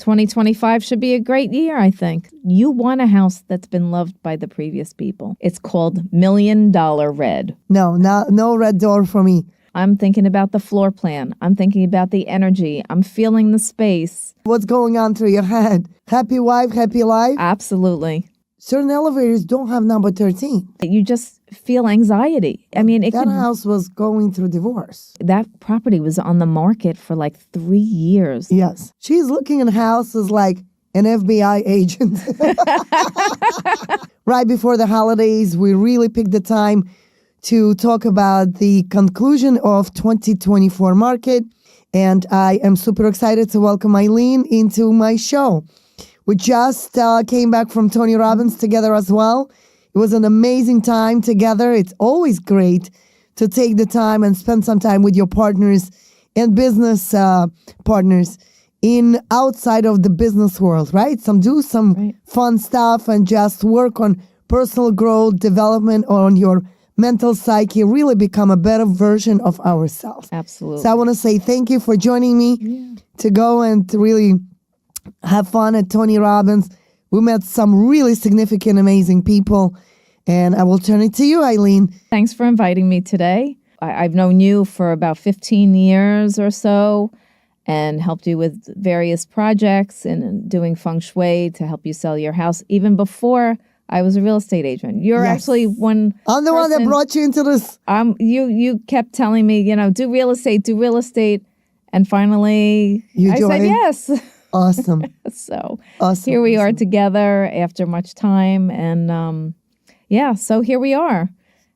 2025 should be a great year, I think. You want a house that's been loved by the previous people. It's called $1 Million Red. No red door for me. I'm thinking about the floor plan. I'm thinking about the energy. I'm feeling the space. What's going on through your head? Happy wife, happy life? Absolutely. Certain elevators don't have number 13. You just feel anxiety. I mean, That house was going through divorce. That property was on the market for like 3 years. Yes. She's looking at houses like an FBI agent. Right before the holidays, we really picked the time to talk about the conclusion of 2024 market. And I am super excited to welcome ILEEN into my show. We just came back from Tony Robbins together as well. It was an amazing time together. It's always great to take the time and spend some time with your partners and business partners in outside of the business world, right? Some fun stuff and just work on personal growth, development on your mental psyche, really become a better version of ourselves. Absolutely. So I want to say thank you for joining me to go and to really have fun at Tony Robbins. We met some really significant, amazing people. And I will turn it to you, ILEEN. Thanks for inviting me today. I've known you for about 15 years or so and helped you with various projects and doing Feng Shui to help you sell your house. Even before I was a real estate agent. You're actually one I'm the one that brought you into this. You kept telling me, do real estate. And finally, I said yes. Awesome. So here we are together after much time. And so here we are.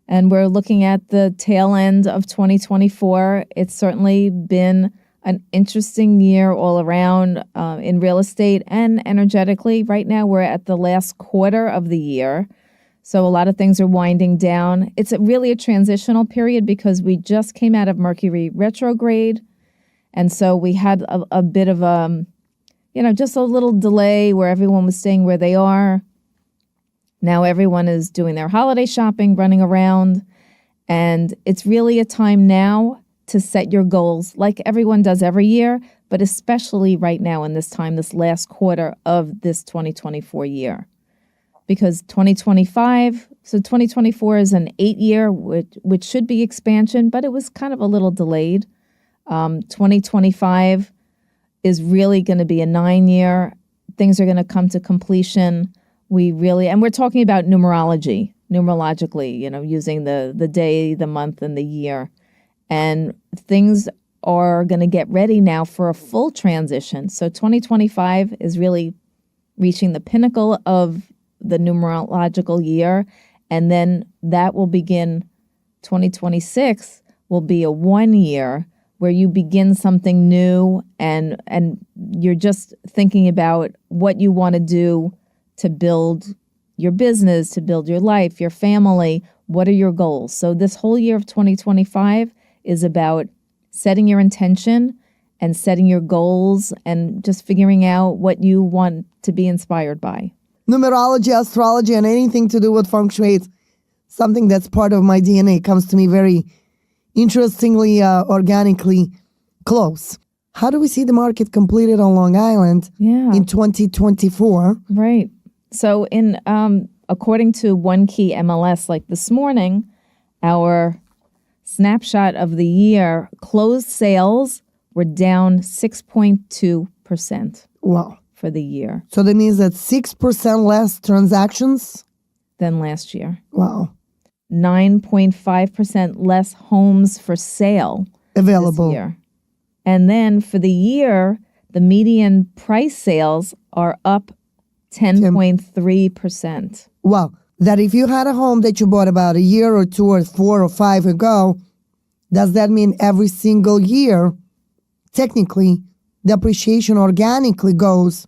And we're looking at the tail end of 2024. It's certainly been an interesting year all around in real estate and energetically. Right now, we're at the last quarter of the year. So a lot of things are winding down. It's really a transitional period because we just came out of Mercury retrograde. And so we had a bit of just a little delay where everyone was staying where they are. Now everyone is doing their holiday shopping, running around. And it's really a time now to set your goals like everyone does every year, but especially right now in this time, this last quarter of this 2024 year. Because 2024 is an 8-year, which should be expansion, but it was kind of a little delayed. 2025 is really going to be a 9-year. Things are going to come to completion. And we're talking about numerologically, using the day, the month, and the year. And things are going to get ready now for a full transition. So 2025 is really reaching the pinnacle of the numerological year. And then that will begin, 2026 will be a 1 year where you begin something new and you're just thinking about what you want to do to build your business, to build your life, your family. What are your goals? So this whole year of 2025 is about setting your intention and setting your goals and just figuring out what you want to be inspired by. Numerology, astrology, and anything to do with Feng Shui, it's something that's part of my DNA. It comes to me very interestingly, organically close. How do we see the market completed on Long Island in 2024? Right. So according to One Key MLS, like this morning, our snapshot of the year, closed sales were down 6.2%. Wow. For the year. So that means that 6% less transactions? Than last year. Wow. 9.5% less homes for sale available this year. And then for the year, the median price sales are up 10.3%. Wow. That if you had a home that you bought about a year or 2 or 4 or 5 ago, does that mean every single year, technically, the appreciation organically goes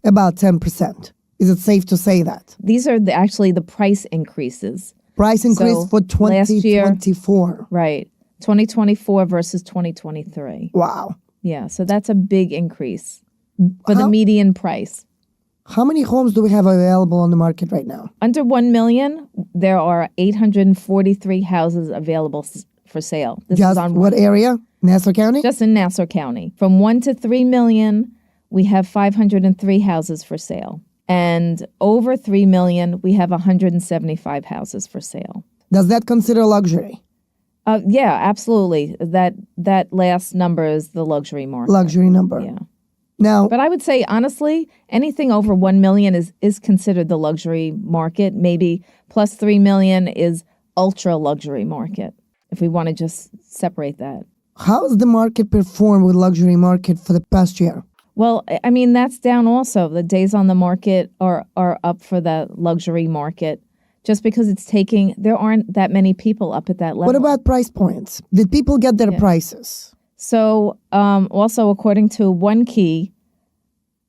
about 10%? Is it safe to say that? These are actually the price increases. Price increase for 2024. Right. 2024 versus 2023. Wow. Yeah, so that's a big increase for the median price. How many homes do we have available on the market right now? Under 1 million, there are 843 houses available for sale. This is on what area? Nassau County? Just in Nassau County. From 1 to 3 million, we have 503 houses for sale. And over 3 million, we have 175 houses for sale. Does that consider luxury? Yeah, absolutely. That last number is the luxury market. Luxury number. Yeah. Now, But I would say, honestly, anything over 1 million is considered the luxury market. Maybe plus 3 million is ultra luxury market, if we want to just separate that. how has the market performed with luxury market for the past year? Well, I mean, that's down also. The days on the market are up for the luxury market just because there aren't that many people up at that level. What about price points? Did people get their prices? So also, according to One Key,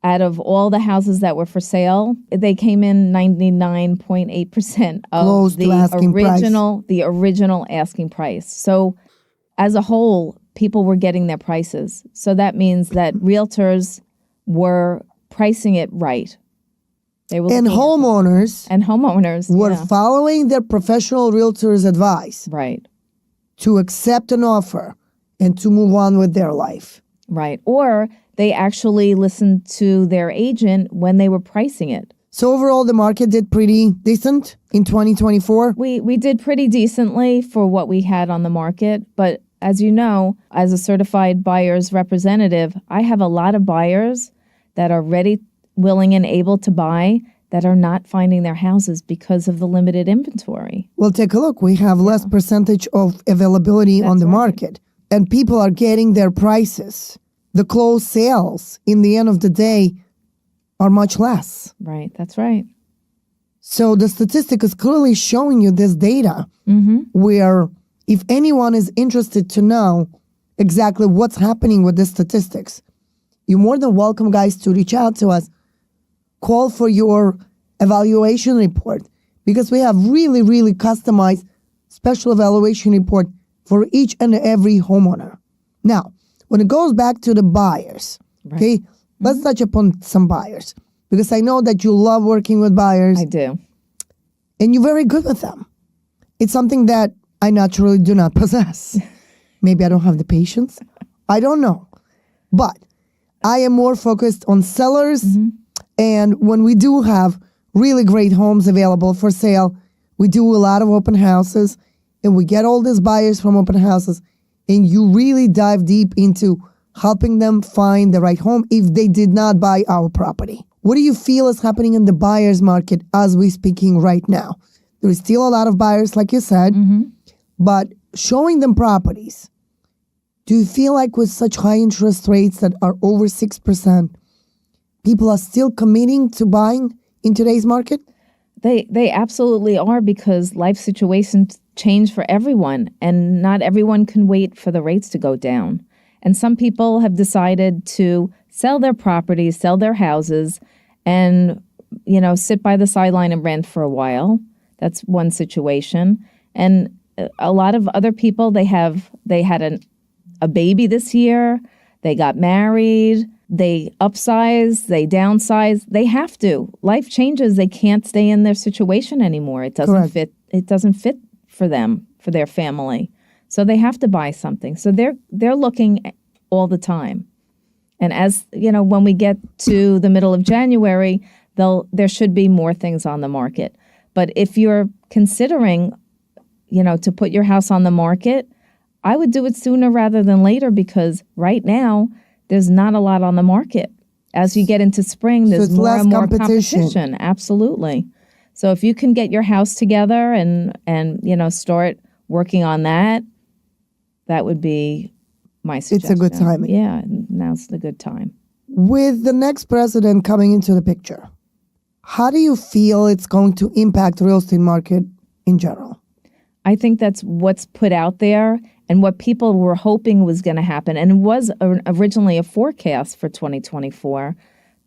out of all the houses that were for sale, they came in 99.8% Close of to asking the original asking price. So as a whole, people were getting their prices. So that means that realtors were pricing it right. They were And homeowners were yeah. following their professional realtor's advice Right. to accept an offer and to move on with their life. Right. Or they actually listened to their agent when they were pricing it. So overall, the market did pretty decent in 2024. We did pretty decently for what we had on the market. But as you know, as a certified buyer's representative, I have a lot of buyers that are ready, willing, and able to buy that are not finding their houses because of the limited inventory. Well, take a look. We have less percentage of availability on the market, and people are getting their prices. The closed sales, in the end of the day, are much less. Right, that's right. So the statistic is clearly showing you this data where if anyone is interested to know exactly what's happening with the statistics, you're more than welcome, guys, to reach out to us. Call for your evaluation report because we have really, really customized special evaluation report for each and every homeowner. Now, when it goes back to the buyers, okay, let's touch upon some buyers because I know that you love working with buyers. I do. And you're very good with them. It's something that I naturally do not possess. Maybe I don't have the patience. I don't know. But I am more focused on sellers. And when we do have really great homes available for sale, we do a lot of open houses and we get all these buyers from open houses. And you really dive deep into helping them find the right home if they did not buy our property. What do you feel is happening in the buyer's market as we're speaking right now? There is still a lot of buyers, like you said, but showing them properties. Do you feel like with such high interest rates that are over 6%, people are still committing to buying in today's market? They absolutely are because life situations change for everyone and not everyone can wait for the rates to go down. And some people have decided to sell their properties, sell their houses, and, sit by the sideline and rent for a while. That's one situation. And a lot of other people, they had a baby this year, they got married, they upsize, they downsize. They have to. Life changes. They can't stay in their situation anymore. It doesn't fit. It doesn't fit for them, for their family. So they have to buy something. So they're looking all the time. And as when we get to the middle of January, there should be more things on the market. But if you're considering, to put your house on the market, I would do it sooner rather than later because right now there's not a lot on the market. As you get into spring, there's more and more competition. Absolutely. So if you can get your house together and start working on that, that would be my suggestion. It's a good time. Yeah, now's the good time. With the next president coming into the picture, how do you feel it's going to impact the real estate market in general? I think that's what's put out there and what people were hoping was going to happen. And it was originally a forecast for 2024.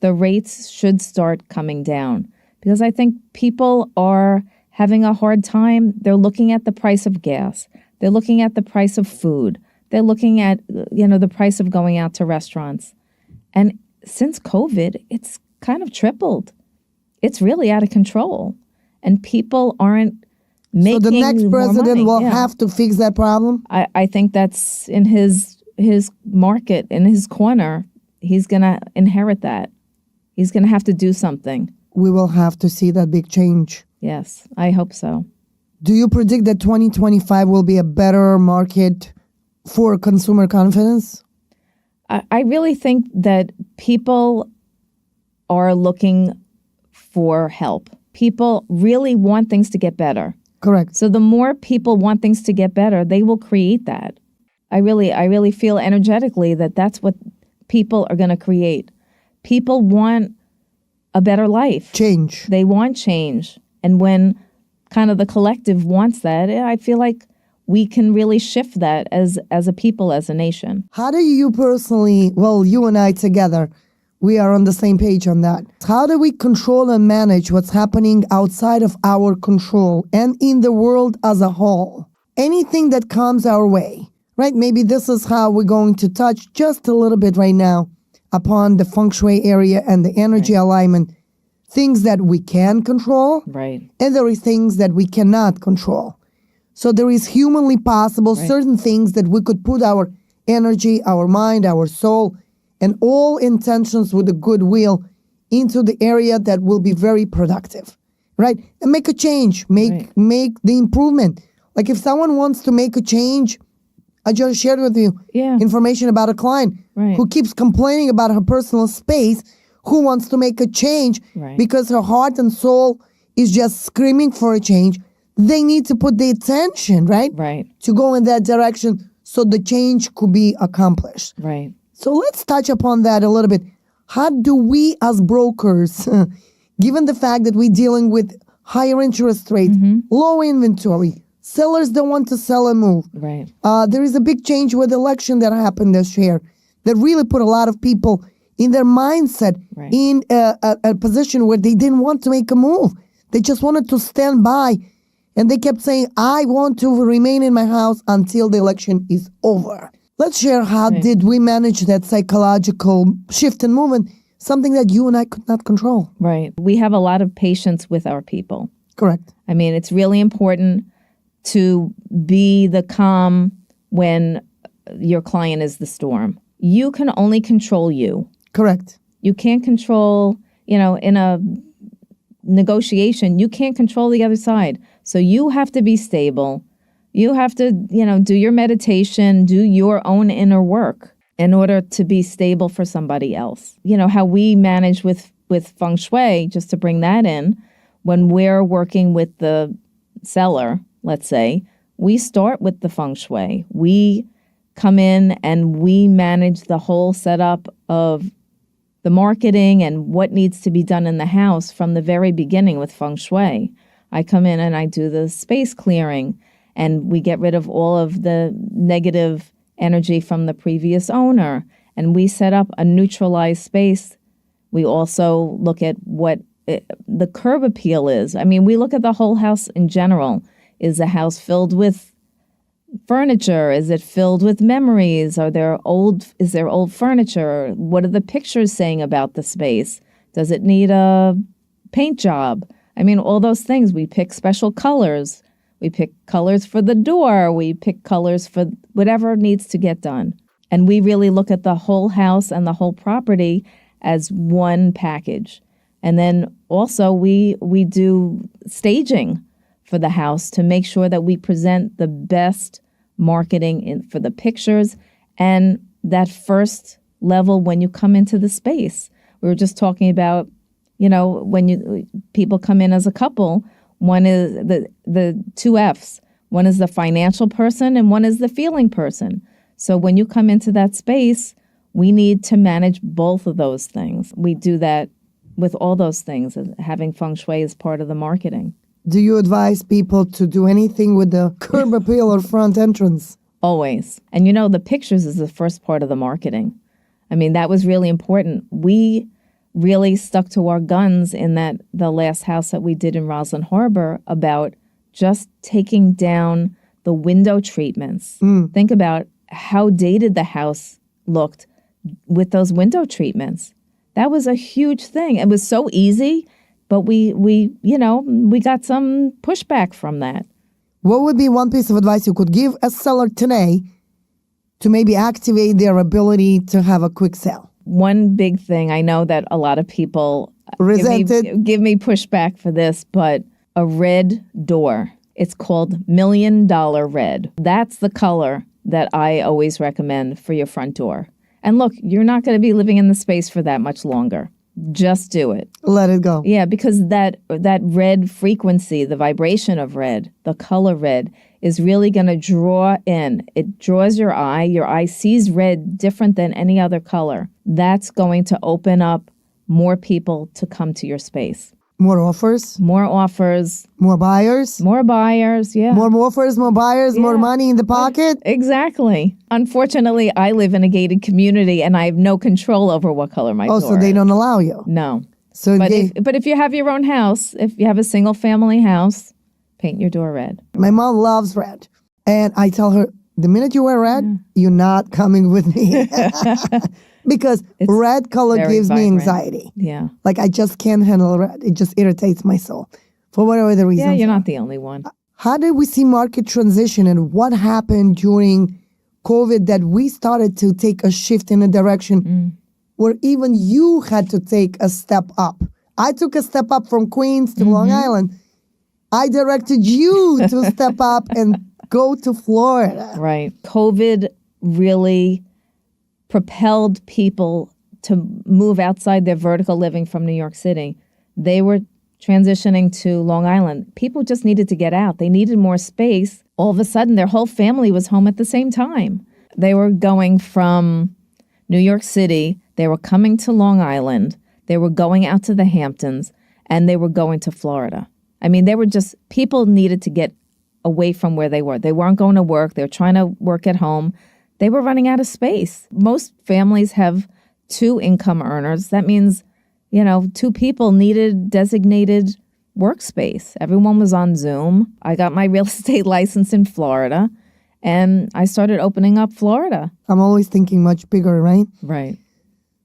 The rates should start coming down because I think people are having a hard time. They're looking at the price of gas. They're looking at the price of food. They're looking at, the price of going out to restaurants. And since COVID, it's kind of tripled. It's really out of control. And people aren't making So the next president will Yeah. have to fix that problem? I think that's in his market, in his corner. he's going to inherit that. He's going to have to do something. We will have to see that big change. Yes, I hope so. Do you predict that 2025 will be a better market for consumer confidence? I really think that people are looking for help. People really want things to get better. Correct. So the more people want things to get better, they will create that. I really feel energetically that that's what people are going to create. People want a better life. Change. They want change. And when kind of the collective wants that, I feel like we can really shift that as a people, as a nation. How do you personally, well, you and I together, we are on the same page on that. How do we control and manage what's happening outside of our control and in the world as a whole? Anything that comes our way, right? Maybe this is how we're going to touch just a little bit right now upon the Feng Shui area and the energy alignment. Things that we can control, right, and there are things that we cannot control. So there is humanly possible certain things that we could put our energy, our mind, our soul, and all intentions with a goodwill into the area that will be very productive, right? And make a change, make the improvement. Like if someone wants to make a change, I just shared with you information about a client who keeps complaining about her personal space, who wants to make a change because her heart and soul is just screaming for a change. They need to put the attention, right? To go in that direction so the change could be accomplished. Right. So let's touch upon that a little bit. How do we as brokers, given the fact that we're dealing with higher interest rates, low inventory, sellers don't want to sell and move. Right. There is a big change with the election that happened this year that really put a lot of people in their mindset in a position where they didn't want to make a move. They just wanted to stand by. And they kept saying, I want to remain in my house until the election is over. Let's share how did we manage that psychological shift in movement, something that you and I could not control. Right. We have a lot of patience with our people. Correct. I mean, it's really important to be the calm when your client is the storm. You can only control you. Correct. You can't control, in a negotiation, you can't control the other side. So you have to be stable. You have to, do your meditation, do your own inner work in order to be stable for somebody else. How we manage with Feng Shui, just to bring that in, when we're working with the seller, let's say, we start with the Feng Shui. We come in and we manage the whole setup of the marketing and what needs to be done in the house from the very beginning with Feng Shui. I come in and I do the space clearing, and we get rid of all of the negative energy from the previous owner, and we set up a neutralized space. We also look at what the curb appeal is. I mean, we look at the whole house in general. Is the house filled with furniture? Is it filled with memories? Is there old furniture? What are the pictures saying about the space? Does it need a paint job? I mean, all those things. We pick special colors. We pick colors for the door. We pick colors for whatever needs to get done. And we really look at the whole house and the whole property as one package. And then also we do staging for the house to make sure that we present the best marketing for the pictures and that first level when you come into the space. We were just talking about, when people come in as a couple, one is the two F's. One is the financial person and one is the feeling person. So when you come into that space, we need to manage both of those things. We do that with all those things, having Feng Shui as part of the marketing. Do you advise people to do anything with the curb appeal or front entrance? Always. And the pictures is the first part of the marketing. I mean, that was really important. We really stuck to our guns in the last house that we did in Roslyn Harbor about just taking down the window treatments. Think about how dated the house looked with those window treatments. That was a huge thing. It was so easy, but we got some pushback from that. What would be one piece of advice you could give a seller today to maybe activate their ability to have a quick sale? one big thing, I know that a lot of people give me pushback for this, but a red door. It's called $1 Million Red. That's the color that I always recommend for your front door. And look, you're not going to be living in the space for that much longer. Just do it. Let it go. Yeah, because that red frequency, the vibration of red, the color red, is really going to draw in. It draws your eye. Your eye sees red different than any other color. That's going to open up more people to come to your space. More offers. More offers. More buyers. More buyers, yeah. More offers, more buyers, more money in the pocket. Exactly. Unfortunately, I live in a gated community and I have no control over what color my door so they is. don't allow you. No. So but if you have your own house, if you have a single family house, paint your door red. My mom loves red. And I tell her, the minute you wear red, you're not coming with me. Because red color gives me anxiety. Yeah. Like I just can't handle red. It just irritates my soul. For whatever the reason. Yeah, you're not the only one. How did we see market transition and what happened during COVID that we started to take a shift in a direction where even you had to take a step up? I took a step up from Queens to Long Island. I directed you to step up and go to Florida. Right. COVID really propelled people to move outside their vertical living from New York City. They were transitioning to Long Island. People just needed to get out. They needed more space. All of a sudden, their whole family was home at the same time. They were going from New York City. They were coming to Long Island. They were going out to the Hamptons, and they were going to Florida. I mean, people needed to get away from where they were. They weren't going to work. They were trying to work at home. They were running out of space. Most families have 2 income earners. That means, 2 people needed designated workspace. Everyone was on Zoom. I got my real estate license in Florida, and I started opening up Florida. I'm always thinking much bigger, right? Right.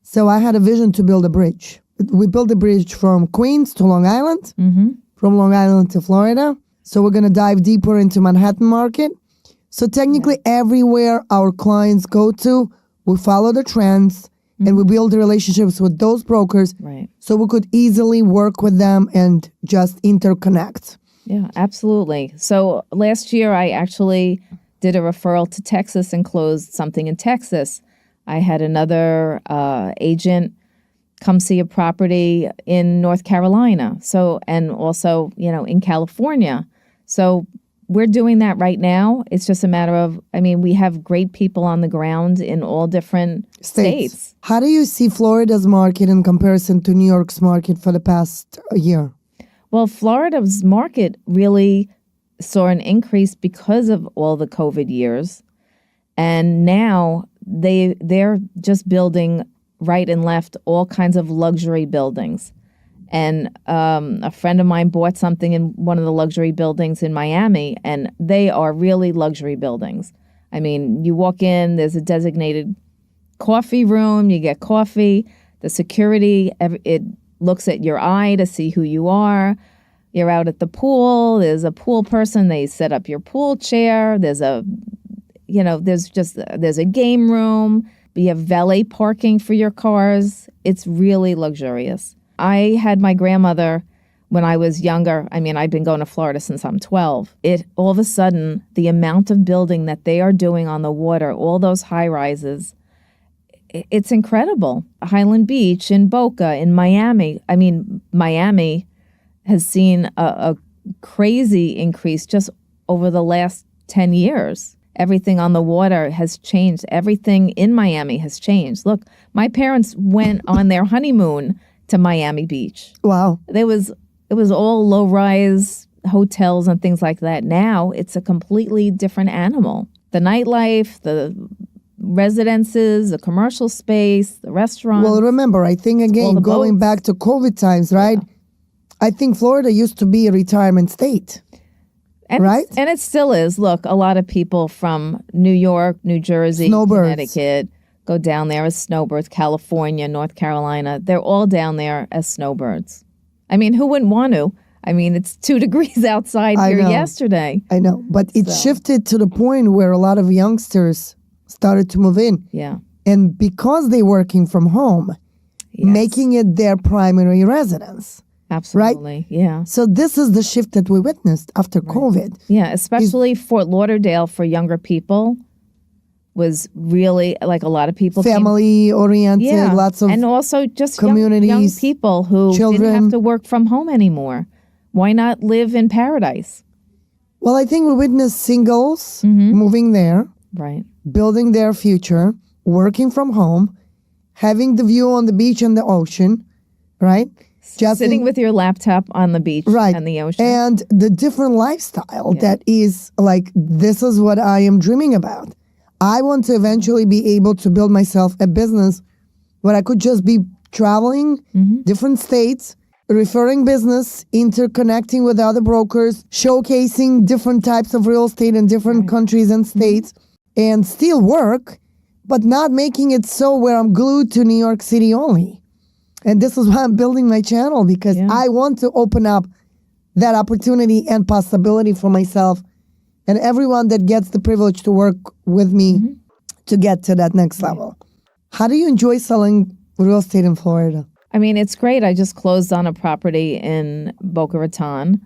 So I had a vision to build a bridge. We built a bridge from Queens to Long Island, from Long Island to Florida. So we're going to dive deeper into Manhattan market. So technically everywhere our clients go to, we follow the trends and we build relationships with those brokers. Right. So we could easily work with them and just interconnect. Yeah, absolutely. So last year I actually did a referral to Texas and closed something in Texas. I had another agent come see a property in North Carolina. So, and also, in California. So we're doing that right now. It's just a matter of, we have great people on the ground in all different states. How do you see Florida's market in comparison to New York's market for the past year? Well, Florida's market really saw an increase because of all the COVID years. And now they're just building right and left all kinds of luxury buildings. And a friend of mine bought something in one of the luxury buildings in Miami, and they are really luxury buildings. You walk in, there's a designated coffee room, you get coffee. The security, it looks at your eye to see who you are. You're out at the pool, there's a pool person, they set up your pool chair. There's a game room. You have valet parking for your cars. It's really luxurious. I had my grandmother when I was younger. I've been going to Florida since I'm 12. All of a sudden, the amount of building that they are doing on the water, all those high rises, it's incredible. Highland Beach, in Boca, in Miami. Miami has seen a crazy increase just over the last 10 years. Everything on the water has changed. Everything in Miami has changed. Look, my parents went on their honeymoon to Miami Beach. Wow. It was all low-rise hotels and things like that. Now it's a completely different animal. The nightlife, the residences, the commercial space, the restaurants. Well, remember, I think, again, going back to COVID times, right? Yeah. I think Florida used to be a retirement state. Right? And it still is. Look, a lot of people from New York, New Jersey, Connecticut go down there as snowbirds. California, North Carolina, they're all down there as snowbirds. Who wouldn't want to? It's 2 degrees outside here yesterday. I know, but it shifted to the point where a lot of youngsters started to move in. Yeah. And because they're working from home, making it their primary residence. Absolutely. Yeah. So this is the shift that we witnessed after COVID. Yeah, especially Fort Lauderdale for younger people was really like a lot of people Family oriented, lots of and also just communities, young people who children. didn't have to work from home anymore. Why not live in paradise? Well, I think we witnessed singles moving there, Right. building their future, working from home, having the view on the beach and the ocean, right? Just Sitting with your laptop on the beach and the ocean. And the different lifestyle that is like, this is what I am dreaming about. I want to eventually be able to build myself a business where I could just be traveling different states, referring business, interconnecting with other brokers, showcasing different types of real estate in different countries and states, and still work, but not making it so where I'm glued to New York City only. And this is why I'm building my channel, because I want to open up that opportunity and possibility for myself and everyone that gets the privilege to work with me to get to that next level. How do you enjoy selling real estate in Florida? I mean, it's great. I just closed on a property in Boca Raton.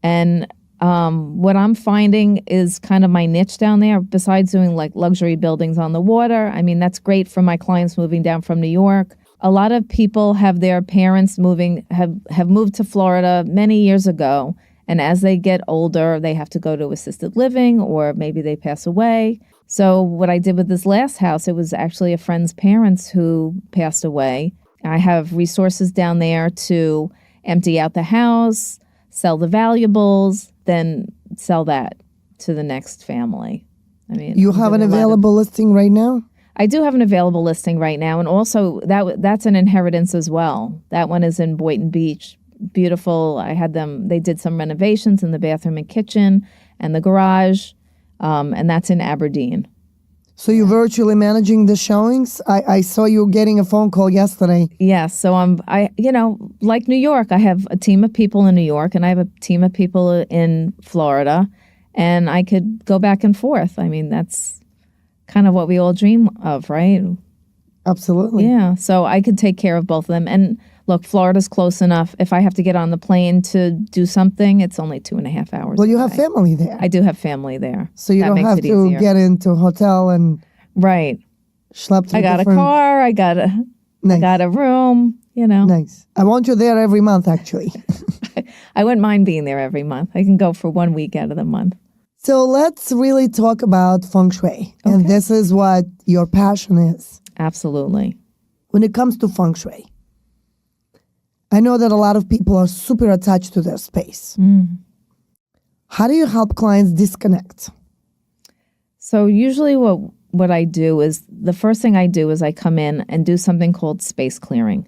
And what I'm finding is kind of my niche down there, besides doing like luxury buildings on the water. I mean, that's great for my clients moving down from New York. A lot of people have their parents have moved to Florida many years ago. And as they get older, they have to go to assisted living or maybe they pass away. So what I did with this last house, it was actually a friend's parents who passed away. I have resources down there to empty out the house, sell the valuables, then sell that to the next family. I mean, you have an available listing right now? I do have an available listing right now, and also that's an inheritance as well. That one is in Boynton Beach. Beautiful. I had them, they did some renovations in the bathroom and kitchen and the garage, and that's in Aberdeen. So you're virtually managing the showings? I saw you getting a phone call yesterday. Yes. So like New York, I have a team of people in New York and I have a team of people in Florida, and I could go back and forth. I mean, that's kind of what we all dream of, right? Absolutely. Yeah. So I could take care of both of them. And look, Florida's close enough. If I have to get on the plane to do something, it's only 2.5 hours. Well, you have family there. I do have family there. So you don't have to get into a hotel and schlep to I got a car. I got a room, Nice. I want you there every month, actually. I wouldn't mind being there every month. I can go for 1 week out of the month. So let's really talk about Feng Shui. Okay. And this is what your passion is. Absolutely. When it comes to Feng Shui, I know that a lot of people are super attached to their space. How do you help clients disconnect? So usually what I do is, the first thing I do is I come in and do something called space clearing.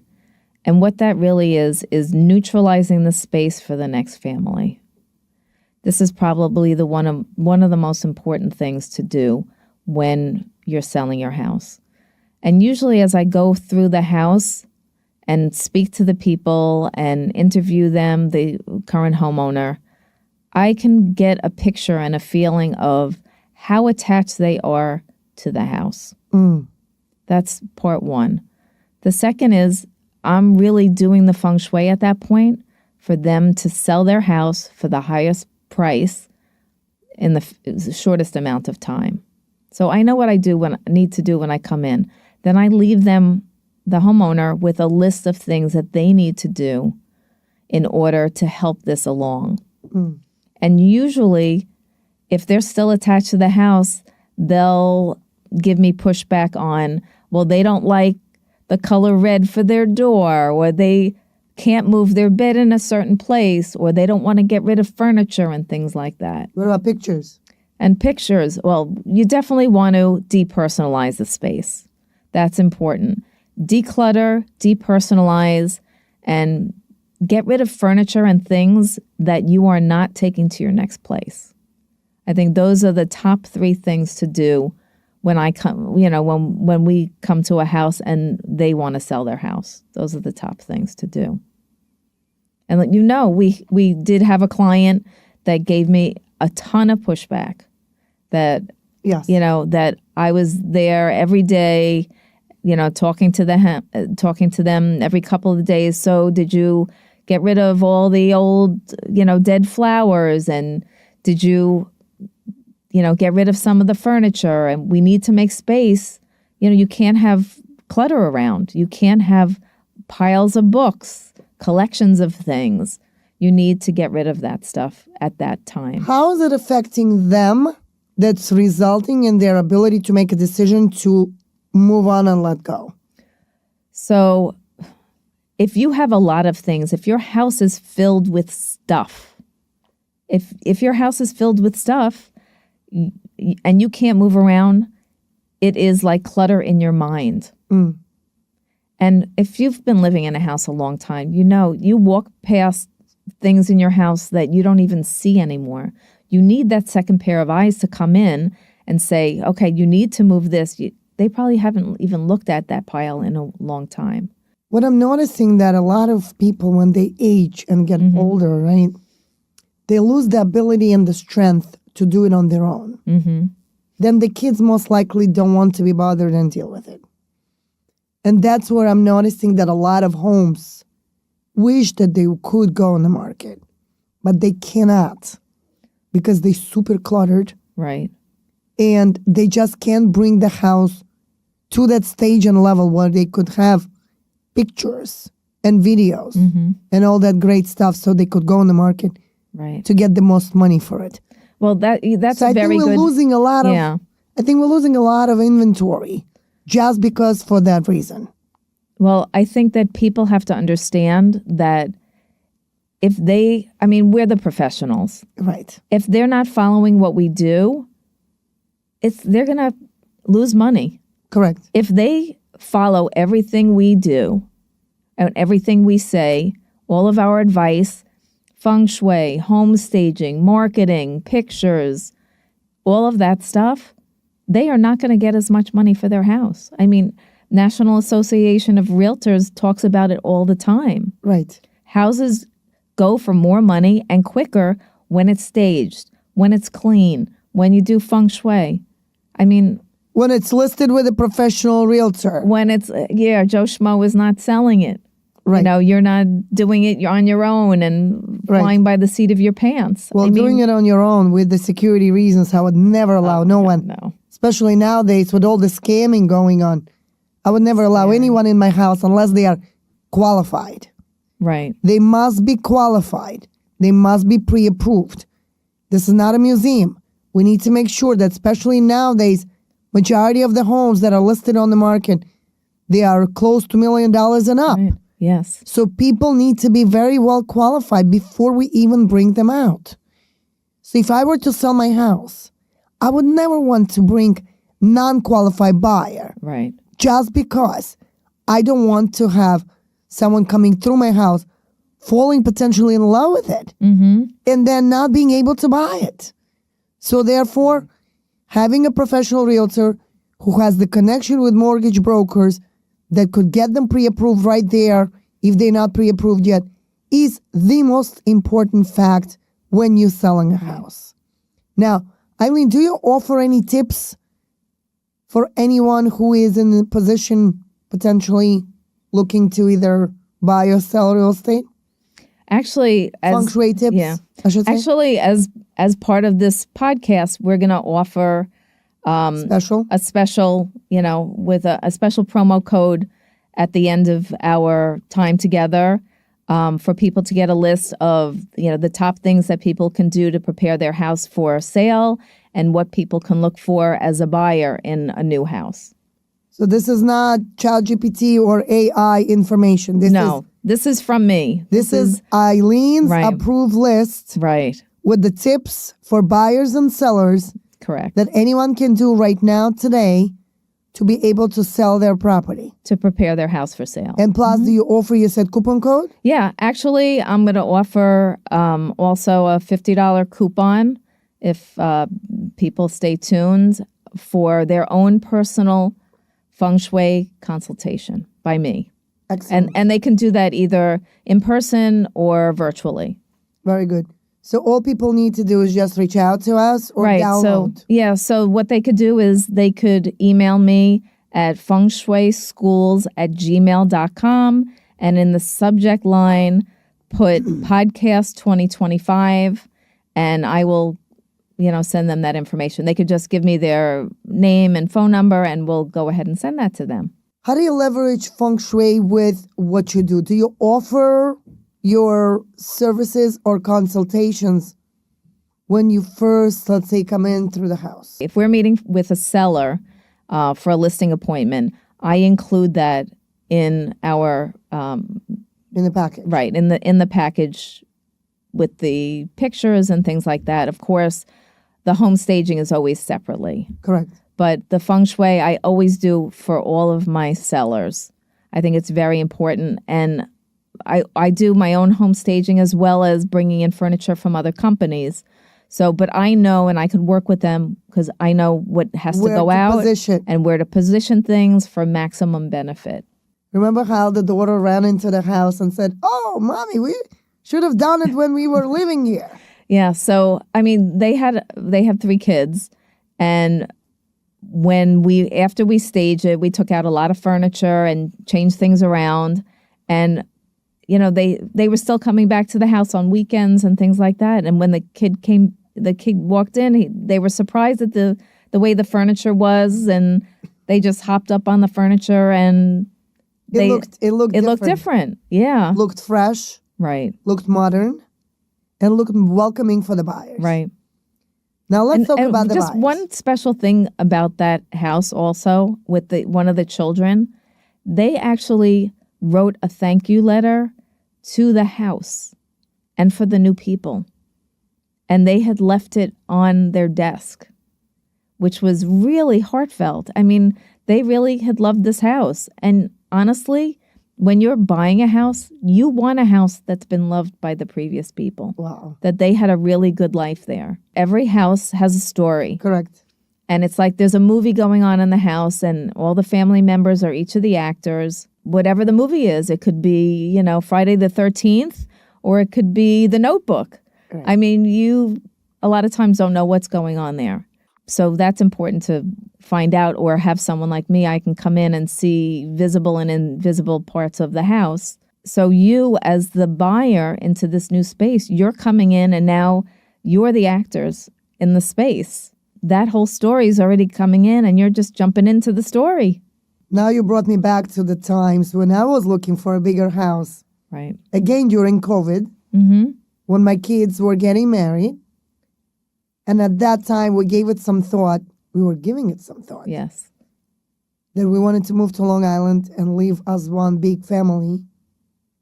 And what that really is neutralizing the space for the next family. This is probably one of the most important things to do when you're selling your house. And usually as I go through the house and speak to the people and interview them, the current homeowner, I can get a picture and a feeling of how attached they are to the house. That's part one. The second is I'm really doing the Feng Shui at that point for them to sell their house for the highest price in the shortest amount of time. So I know what I need to do when I come in. Then I leave them, the homeowner, with a list of things that they need to do in order to help this along. And usually, if they're still attached to the house, they'll give me pushback on, well, they don't like the color red for their door, or they can't move their bed in a certain place, or they don't want to get rid of furniture and things like that. What about pictures? And pictures, well, you definitely want to depersonalize the space. That's important. Declutter, depersonalize, and get rid of furniture and things that you are not taking to your next place. I think those are the top 3 things to do when I come, when we come to a house and they want to sell their house. Those are the top things to do. And we did have a client that gave me a ton of pushback that, that I was there every day talking to them every couple of days. So did you get rid of all the old, dead flowers? And did you, get rid of some of the furniture? And we need to make space. You can't have clutter around. You can't have piles of books, collections of things. You need to get rid of that stuff at that time. How is it affecting them that's resulting in their ability to make a decision to move on and let go? So if you have a lot of things, if your house is filled with stuff, if your house is filled with stuff and you can't move around, it is like clutter in your mind. Mm. And if you've been living in a house a long time, you walk past things in your house that you don't even see anymore. You need that second pair of eyes to come in and say, okay, you need to move this. They probably haven't even looked at that pile in a long time. What I'm noticing that a lot of people, when they age and get older, right, they lose the ability and the strength to do it on their own. Mm-hmm. Then the kids most likely don't want to be bothered and deal with it. And that's where I'm noticing that a lot of homes wish that they could go on the market, but they cannot because they're super cluttered. Right. And they just can't bring the house to that stage and level where they could have pictures and videos and all that great stuff so they could go on the market to get the most money for it. Well, that's so a very good... I think we're losing a lot of... Yeah. I think we're losing a lot of inventory just because for that reason. Well, I think that people have to understand that we're the professionals. Right. If they're not following what we do, they're going to lose money. Correct. If they follow everything we do and everything we say, all of our advice, Feng Shui, home staging, marketing, pictures, all of that stuff, they are not going to get as much money for their house. National Association of Realtors talks about it all the time. Right. Houses go for more money and quicker when it's staged, when it's clean, when you do Feng Shui. When it's listed with a professional realtor. When it's, Joe Schmo is not selling it. Right. You're not doing it on your own and flying by the seat of your pants. Well, doing it on your own with the security reasons, I would never allow no one. No. Especially nowadays with all the scamming going on. I would never allow anyone in my house unless they are qualified. Right. They must be qualified. They must be pre-approved. This is not a museum. We need to make sure that, especially nowadays, majority of the homes that are listed on the market, they are close to $1 million and up. Right. Yes. So people need to be very well qualified before we even bring them out. So if I were to sell my house, I would never want to bring non-qualified buyer. Right. Just because I don't want to have someone coming through my house, falling potentially in love with it, and then not being able to buy it. So therefore, having a professional realtor who has the connection with mortgage brokers that could get them pre-approved right there, if they're not pre-approved yet, is the most important fact when you're selling a house. Now, ILEEN, do you offer any tips for anyone who is in a position potentially looking to either buy or sell real estate? Actually, Feng Shui tips, I should say? Actually, as part of this podcast, we're going to offer a special, with a special promo code at the end of our time together for people to get a list of, the top things that people can do to prepare their house for sale and what people can look for as a buyer in a new house. So this is not ChatGPT or AI information. This is from me. This is ILEEN's approved list. Right. With the tips for buyers and sellers. Correct. That anyone can do right now today to be able to sell their property. To prepare their house for sale. And plus, do you offer, you said, coupon code? Yeah. Actually, I'm going to offer also a $50 coupon if people stay tuned for their own personal Feng Shui consultation by me. Excellent. And they can do that either in person or virtually. Very good. So all people need to do is just reach out to us or download. So what they could do is they could email me at fengshuischools@gmail.com. And in the subject line, put podcast 2025, and I will, send them that information. They could just give me their name and phone number, and we'll go ahead and send that to them. How do you leverage Feng Shui with what you do? Do you offer your services or consultations when you first, let's say, come in through the house? If we're meeting with a seller for a listing appointment, I include that in our in the package. Right, in the package with the pictures and things like that. Of course, the home staging is always separately. Correct. But the Feng Shui I always do for all of my sellers. I think it's very important. And I do my own home staging as well as bringing in furniture from other companies. So, but I know, and I can work with them because I know what has to go out and where to position things for maximum benefit. Remember how the daughter ran into the house and said, "Oh, Mommy, we should have done it when we were living here." Yeah. So, I mean, they had 3 kids, and after we staged it, we took out a lot of furniture and changed things around, and they were still coming back to the house on weekends and things like that. And when the kid walked in, they were surprised at the way the furniture was, and they just hopped up on the furniture, and it looked different. Yeah. Looked fresh. Right. Looked modern, and looked welcoming for the buyers. Right. Now let's talk about the just buyers. One special thing about that house also with one of the children, they actually wrote a thank you letter to the house and for the new people. And they had left it on their desk, which was really heartfelt. I mean, they really had loved this house. And honestly, when you're buying a house, you want a house that's been loved by the previous people. Wow. That they had a really good life there. Every house has a story. Correct. And it's like there's a movie going on in the house, and all the family members are each of the actors. Whatever the movie is, it could be, Friday the 13th, or it could be The Notebook. Right. I mean, you a lot of times don't know what's going on there. So that's important to find out, or have someone like me. I can come in and see visible and invisible parts of the house. So you, as the buyer into this new space, you're coming in and now you're the actors in the space. That whole story is already coming in and you're just jumping into the story. Now you brought me back to the times when I was looking for a bigger house. Right. Again, during COVID, when my kids were getting married. And at that time, we gave it some thought. We were giving it some thought. Yes. That we wanted to move to Long Island and live as one big family.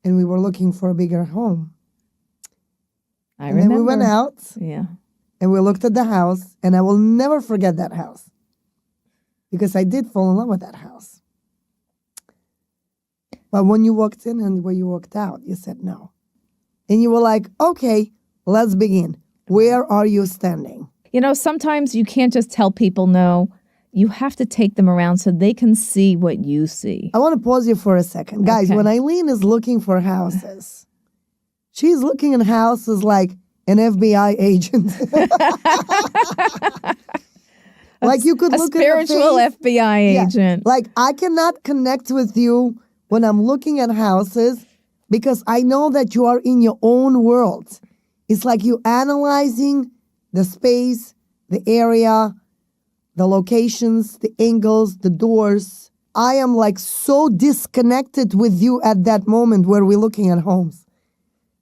And we were looking for a bigger home. I remember. Then we went out. Yeah. And we looked at the house. And I will never forget that house. Because I did fall in love with that house. But when you walked in and when you walked out, you said no. And you were like, okay, let's begin. Where are you standing? Sometimes you can't just tell people no. You have to take them around so they can see what you see. I want to pause you for a second. Guys, when ILEEN is looking for houses, she's looking at houses like an FBI agent. Like you could look at a spiritual FBI agent. Like I cannot connect with you when I'm looking at houses because I know that you are in your own world. It's like you analyzing the space, the area, the locations, the angles, the doors. I am like so disconnected with you at that moment where we're looking at homes.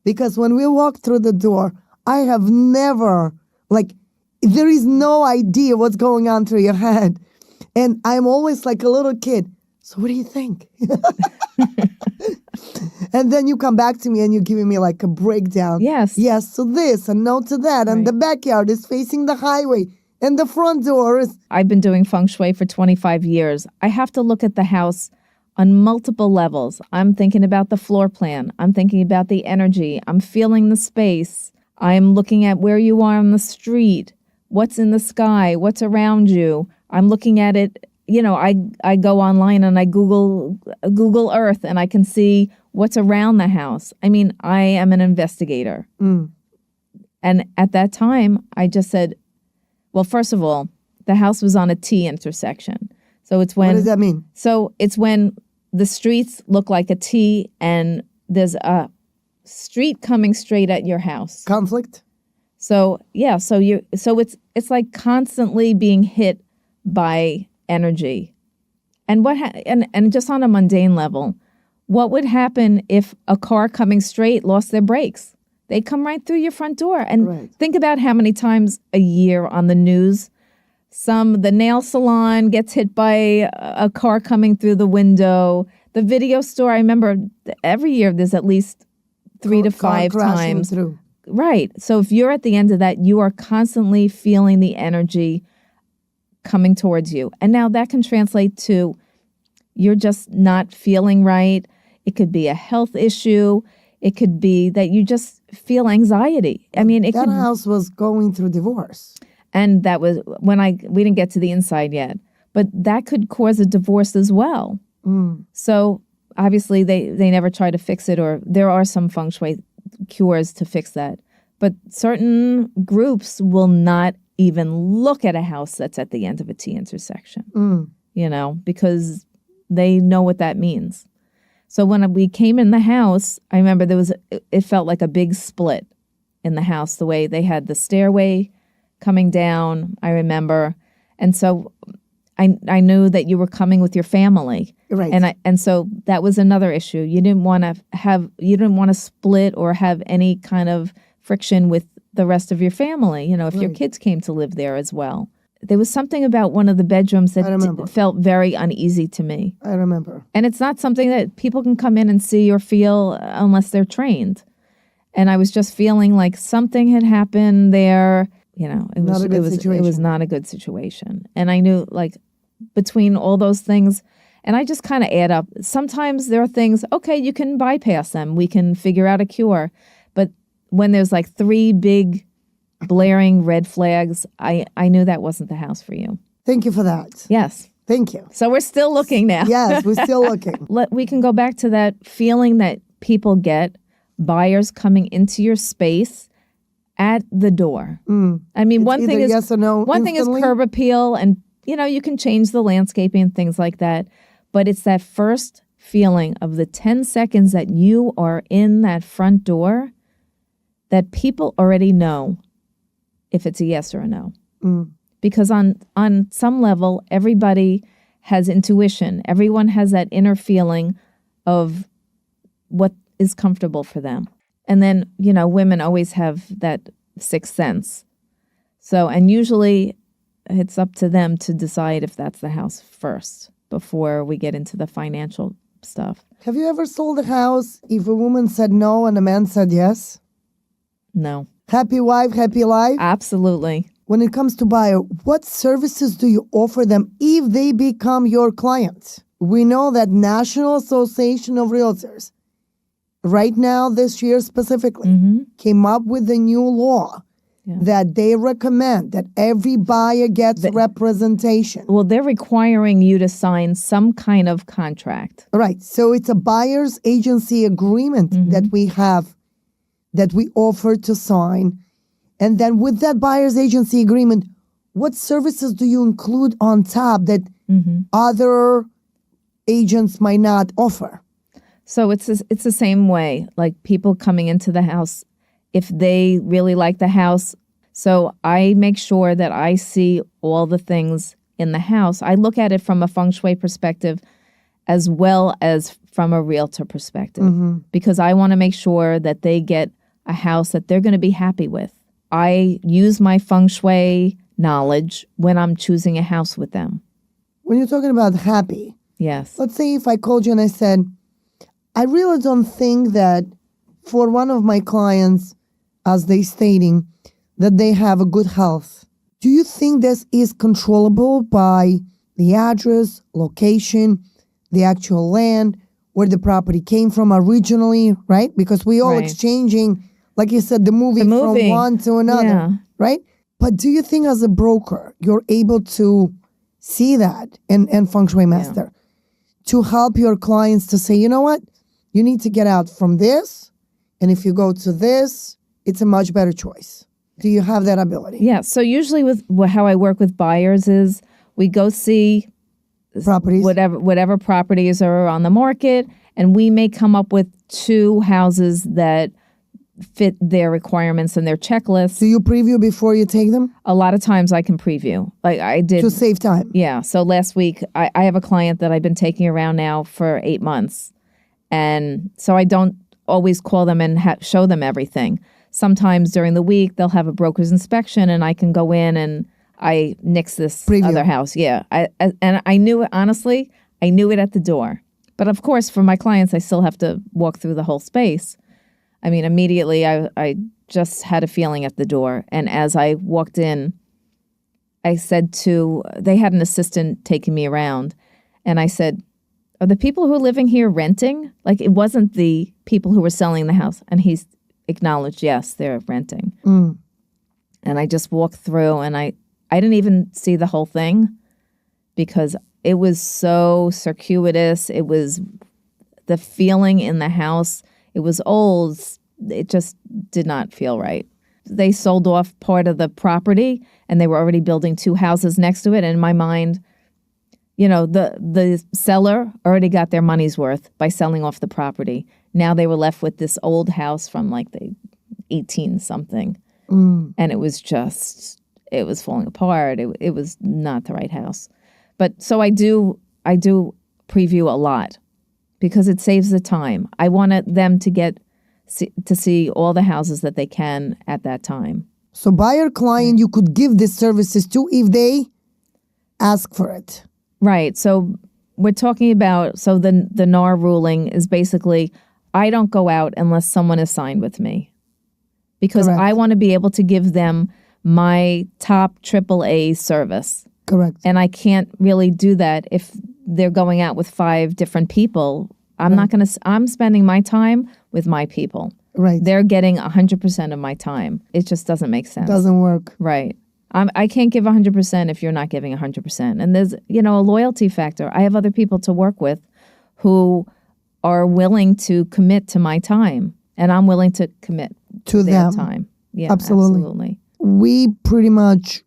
Because when we walk through the door, I have never, there is no idea what's going on through your head. And I'm always like a little kid. So what do you think? And then you come back to me and you're giving me like a breakdown. Yes. Yes to this and no to that. Right. And the backyard is facing the highway. And the front door is... I've been doing Feng Shui for 25 years. I have to look at the house on multiple levels. I'm thinking about the floor plan. I'm thinking about the energy. I'm feeling the space. I'm looking at where you are on the street. What's in the sky? What's around you? I'm looking at it. I go online and I Google Earth and I can see what's around the house. I mean, I am an investigator. And at that time, I just said, well, first of all, the house was on a T intersection. So it's What when does that mean? So it's when the streets look like a T and there's a street coming straight at your house. Conflict? So yeah, so it's like constantly being hit by energy. And and just on a mundane level, what would happen if a car coming straight lost their brakes? They come right through your front door. And think about how many times a year on the news the nail salon gets hit by a car coming through the window. The video store, I remember every year there's at least 3 to 5 times. Through. Right. So if you're at the end of that, you are constantly feeling the energy coming towards you. And now that can translate to you're just not feeling right. It could be a health issue. It could be that you just feel anxiety. I mean, that house was going through divorce. And that was when we didn't get to the inside yet, but that could cause a divorce as well. So obviously they never try to fix it, or there are some feng shui cures to fix that. But certain groups will not even look at a house that's at the end of a T intersection, because they know what that means. So when we came in the house, I remember it felt like a big split in the house, the way they had the stairway coming down, I remember. And so I knew that you were coming with your family. Right. And so that was another issue. You didn't want to split or have any kind of friction with the rest of your family, if your kids came to live there as well. There was something about one of the bedrooms that felt very uneasy to me. I remember. And it's not something that people can come in and see or feel unless they're trained. And I was just feeling like something had happened there. It was not a good situation. And I knew, like, between all those things, and I just kind of add up. Sometimes there are things, okay, you can bypass them. We can figure out a cure. But when there's like 3 big blaring red flags, I knew that wasn't the house for you. Thank you for that. Yes. Thank you. So we're still looking now. Yes, we're still looking. We can go back to that feeling that people get, buyers coming into your space at the door. I mean, one thing is yes or no. One thing is curb appeal, and you can change the landscaping and things like that. But it's that first feeling of the 10 seconds that you are in that front door that people already know if it's a yes or a no. Because on some level, everybody has intuition. Everyone has that inner feeling of what is comfortable for them. And then, women always have that sixth sense. So, and usually it's up to them to decide if that's the house first before we get into the financial stuff. Have you ever sold a house if a woman said no and a man said yes? No. Happy wife, happy life? Absolutely. When it comes to buyer, what services do you offer them if they become your clients? We know that National Association of Realtors, right now, this year specifically, came up with a new law that they recommend that every buyer gets representation. Well, they're requiring you to sign some kind of contract. Right. So it's a buyer's agency agreement that we have, that we offer to sign. And then with that buyer's agency agreement, what services do you include on top that other agents might not offer? So it's the same way, like people coming into the house, if they really like the house. So I make sure that I see all the things in the house. I look at it from a feng shui perspective as well as from a realtor perspective, because I want to make sure that they get a house that they're going to be happy with. I use my feng shui knowledge when I'm choosing a house with them. When you're talking about happy, yes. Let's say if I called you and I said, I really don't think that for one of my clients, as they stating, that they have a good health. Do you think this is controllable by the address, location, the actual land, where the property came from originally, right? Because we all exchanging, like you said, the movie from one to another, right? But do you think as a broker, you're able to see that and feng shui master to help your clients to say, you know what? You need to get out from this. And if you go to this, it's a much better choice. Do you have that ability? Yeah. So usually with how I work with buyers is we go see Properties. whatever properties are on the market, and we may come up with 2 houses that fit their requirements and their checklists. Do you preview before you take them? A lot of times I can preview. Like I did. To save time. Yeah. So last week, I have a client that I've been taking around now for 8 months. And so I don't always call them and show them everything. Sometimes during the week, they'll have a broker's inspection and I can go in and I nix this Preview. other house. Yeah. And I knew it, honestly, I knew it at the door. But of course, for my clients, I still have to walk through the whole space. I mean, immediately I just had a feeling at the door. And as I walked in, I said they had an assistant taking me around. And I said, are the people who are living here renting? Like, it wasn't the people who were selling the house. And he's acknowledged, yes, they're renting. And I just walked through and I didn't even see the whole thing because it was so circuitous. It was the feeling in the house. It was old. It just did not feel right. They sold off part of the property and they were already building 2 houses next to it. And in my mind, the seller already got their money's worth by selling off the property. Now they were left with this old house from like the 18-something. And it was falling apart. It was not the right house. But so I do preview a lot because it saves the time. I wanted them to see all the houses that they can at that time. So buyer client, you could give these services to if they ask for it. Right. So we're talking about, the NAR ruling is basically, I don't go out unless someone is signed with me because Correct. I want to be able to give them my top AAA service. Correct. And I can't really do that if they're going out with 5 different people. I'm spending my time with my people. Right. They're getting 100% of my time. It just doesn't make sense. Doesn't work. Right. I can't give 100% if you're not giving 100%. And there's, a loyalty factor. I have other people to work with who are willing to commit to my time. And I'm willing to commit to their them. time. Yeah, absolutely. We pretty much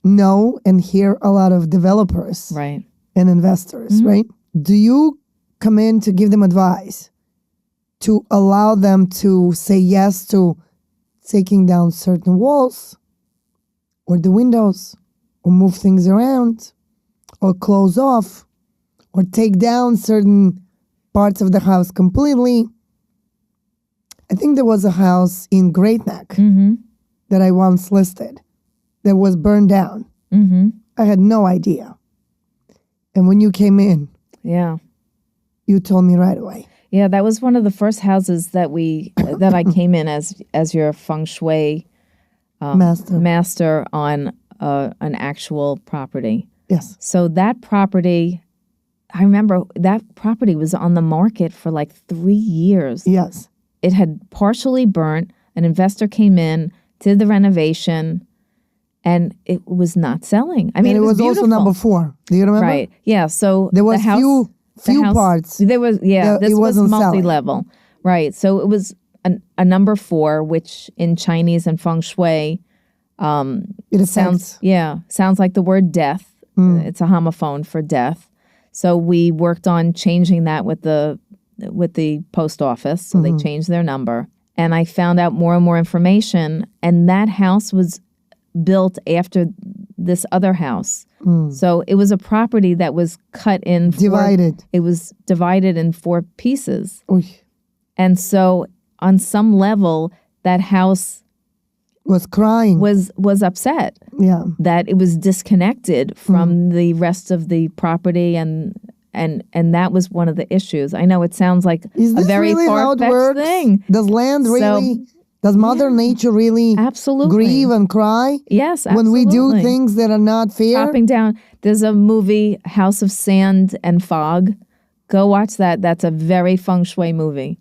know and hear a lot of developers right. and investors, right? Do you come in to give them advice to allow them to say yes to taking down certain walls or the windows or move things around or close off or take down certain parts of the house completely? I think there was a house in Great Neck that I once listed that was burned down. I had no idea. And when you came in, you told me right away. Yeah, that was one of the first houses that I came in as your Feng Shui master on an actual property. Yes. So that property, I remember that property was on the market for like 3 years. Yes. It had partially burnt. An investor came in, did the renovation, and it was not selling. I mean, and it was beautiful. Also number 4. Do you remember? Right. Yeah. So there was few parts. There was this was multi-level. Selling. Right. So it was a number 4, which in Chinese and Feng Shui, it sounds like the word death. It's a homophone for death. So we worked on changing that with the post office. So they changed their number. And I found out more and more information. And that house was built after this other house. So it was a property that was cut in. It was divided in 4 pieces. Oy. And so on some level, that house was crying. Was upset. Yeah. That it was disconnected from the rest of the property and that was one of the issues. I know it sounds like a very really far-fetched thing. Does land really, does Mother Nature really grieve and cry? Yes, absolutely. When we do things that are not fair? Chopping down. There's a movie, House of Sand and Fog. Go watch that. That's a very Feng Shui movie.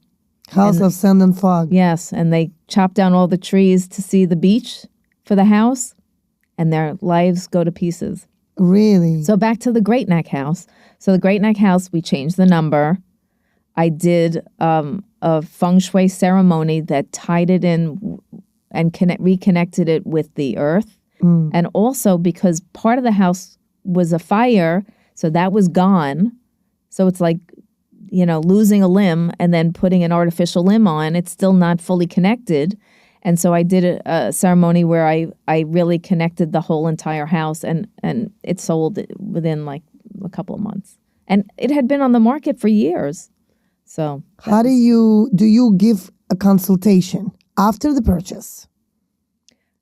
House of Sand and Fog. Yes, and they chop down all the trees to see the beach for the house, and their lives go to pieces. Really? So back to the Great Neck house. So the Great Neck house, we changed the number. I did a Feng Shui ceremony that tied it in and reconnected it with the earth. And also because part of the house was a fire, So that was gone. So it's like, losing a limb and then putting an artificial limb on. It's still not fully connected. And so I did a ceremony where I really connected the whole entire house, and it sold within like a couple of months. And it had been on the market for years. So how do you give a consultation after the purchase?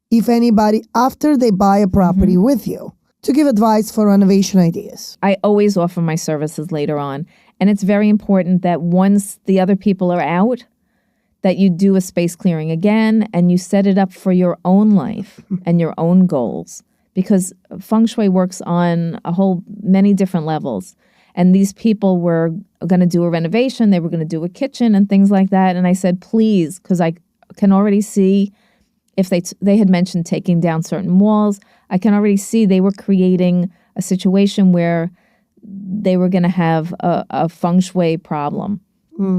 If anybody, after they buy a property with you, to give advice for renovation ideas? I always offer my services later on. And it's very important that once the other people are out, that you do a space clearing again and you set it up for your own life and your own goals. Because Feng Shui works on many different levels. And these people were going to do a renovation. They were going to do a kitchen and things like that. And I said, please, because I can already see if they had mentioned taking down certain walls, I can already see they were creating a situation where they were going to have a Feng Shui problem.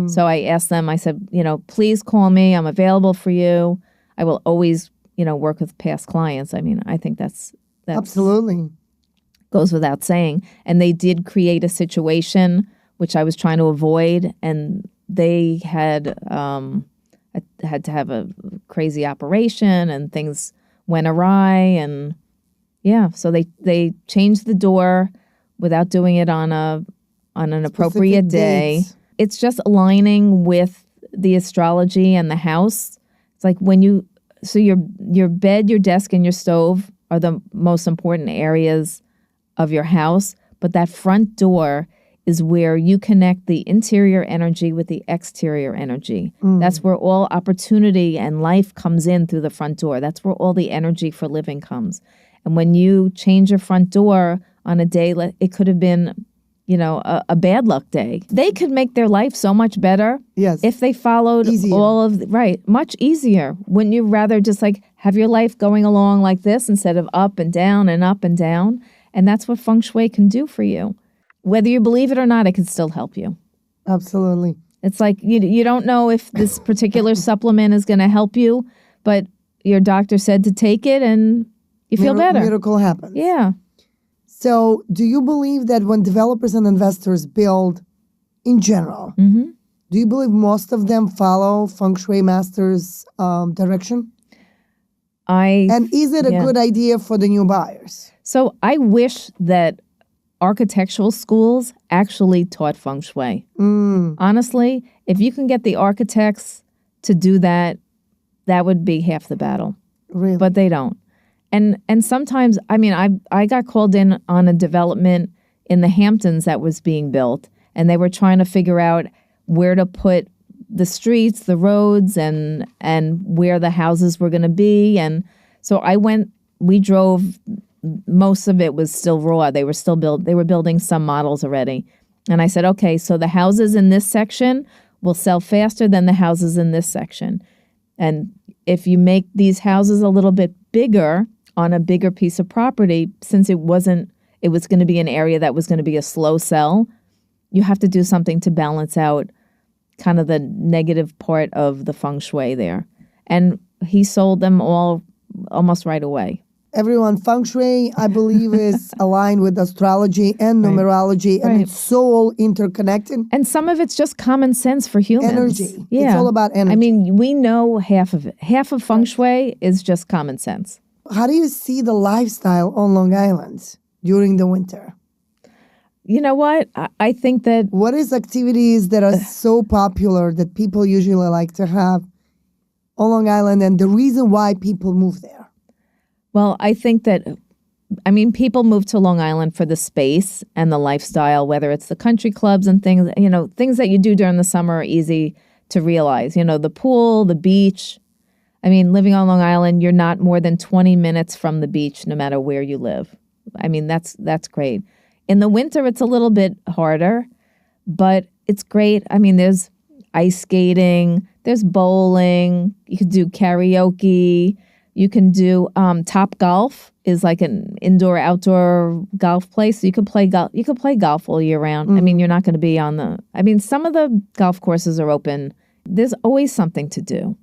So I asked them, I said, please call me. I'm available for you. I will always, work with past clients. I mean, I think that's absolutely goes without saying. And they did create a situation which I was trying to avoid. And they had to have a crazy operation and things went awry. And so they changed the door without doing it on an appropriate day. Dates. It's just aligning with the astrology and the house. It's like so your bed, your desk, and your stove are the most important areas of your house. But that front door is where you connect the interior energy with the exterior energy. That's where all opportunity and life comes in through the front door. That's where all the energy for living comes. And when you change your front door on a day, it could have been a bad luck day. They could make their life so much better if they followed much easier. Wouldn't you rather just like have your life going along like this instead of up and down and up and down? And that's what Feng Shui can do for you. Whether you believe it or not, it can still help you. Absolutely. It's like you don't know if this particular supplement is going to help you, but your doctor said to take it and you feel better. Miracle happens. Yeah. So do you believe that when developers and investors build in general, do you believe most of them follow Feng Shui Masters' direction? And is it a good idea for the new buyers? So I wish that architectural schools actually taught Feng Shui. Honestly, if you can get the architects to do that, that would be half the battle. Really? But they don't. And sometimes, I got called in on a development in the Hamptons that was being built, and they were trying to figure out where to put the streets, the roads, and where the houses were going to be. And so we drove. Most of it was still raw. They were building some models already. And I said, okay, so the houses in this section will sell faster than the houses in this section. And if you make these houses a little bit bigger on a bigger piece of property, since it was going to be an area that was going to be a slow sell, you have to do something to balance out kind of the negative part of the Feng Shui there. And he sold them all almost right away. Everyone, Feng Shui, I believe, is aligned with astrology and numerology, and it's so all interconnected. And some of it's just common sense for humans. Energy. Yeah. It's all about energy. We know half of it. Half of Feng Shui is just common sense. How do you see the lifestyle on Long Island during the winter? You know what? I think that... What is activities that are so popular that people usually like to have on Long Island, and the reason why people move there? Well, I think that, people move to Long Island for the space and the lifestyle, whether it's the country clubs and things, things that you do during the summer are easy to realize. The pool, the beach. Living on Long Island, you're not more than 20 minutes from the beach, no matter where you live. That's great. In the winter, it's a little bit harder, but it's great. There's ice skating, there's bowling, you could do karaoke. You can do Top Golf is like an indoor-outdoor golf place. So you could play golf. You could play golf all year round. You're not going to be on the. Some of the golf courses are open. There's always something to do.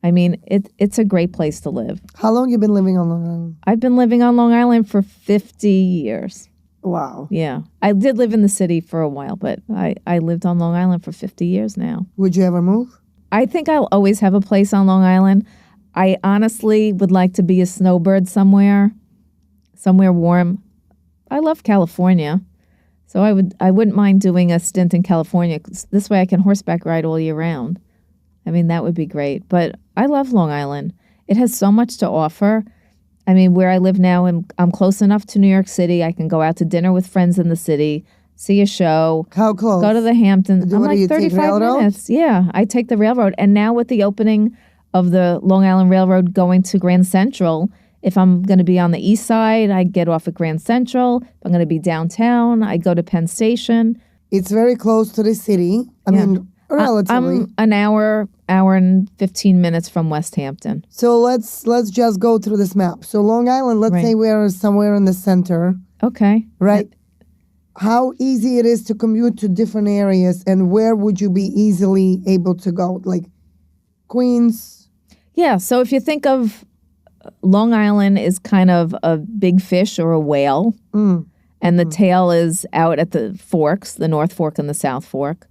It's a great place to live. How long have you been living on Long Island? I've been living on Long Island for 50 years. Wow. Yeah. I did live in the city for a while, but I lived on Long Island for 50 years now. Would you ever move? I think I'll always have a place on Long Island. I honestly would like to be a snowbird somewhere warm. I love California, so I wouldn't mind doing a stint in California. 'Cause this way I can horseback ride all year round. I mean, that would be great. But I love Long Island. It has so much to offer. I mean, where I live now, and I'm close enough to New York City. I can go out to dinner with friends in the city, see a show. How close? Go to the Hamptons. I'm What do like you take, 35 railroad? minutes. Yeah, I take the railroad. And now with the opening of the Long Island Railroad going to Grand Central, if I'm going to be on the east side, I get off at Grand Central. If I'm going to be downtown, I go to Penn Station. It's very close to the city. I Yeah. mean, relatively. I'm an hour and 15 minutes from West Hampton. So let's just go through this map. So Long Island, let's Right. say we're somewhere in the center, Okay. right? How easy it is to commute to different areas, and where would you be easily able to go? Like Queens? Yeah, so if you think of Long Island is kind of a big fish or a whale, and the tail is out at the forks, the North Fork and the South Fork.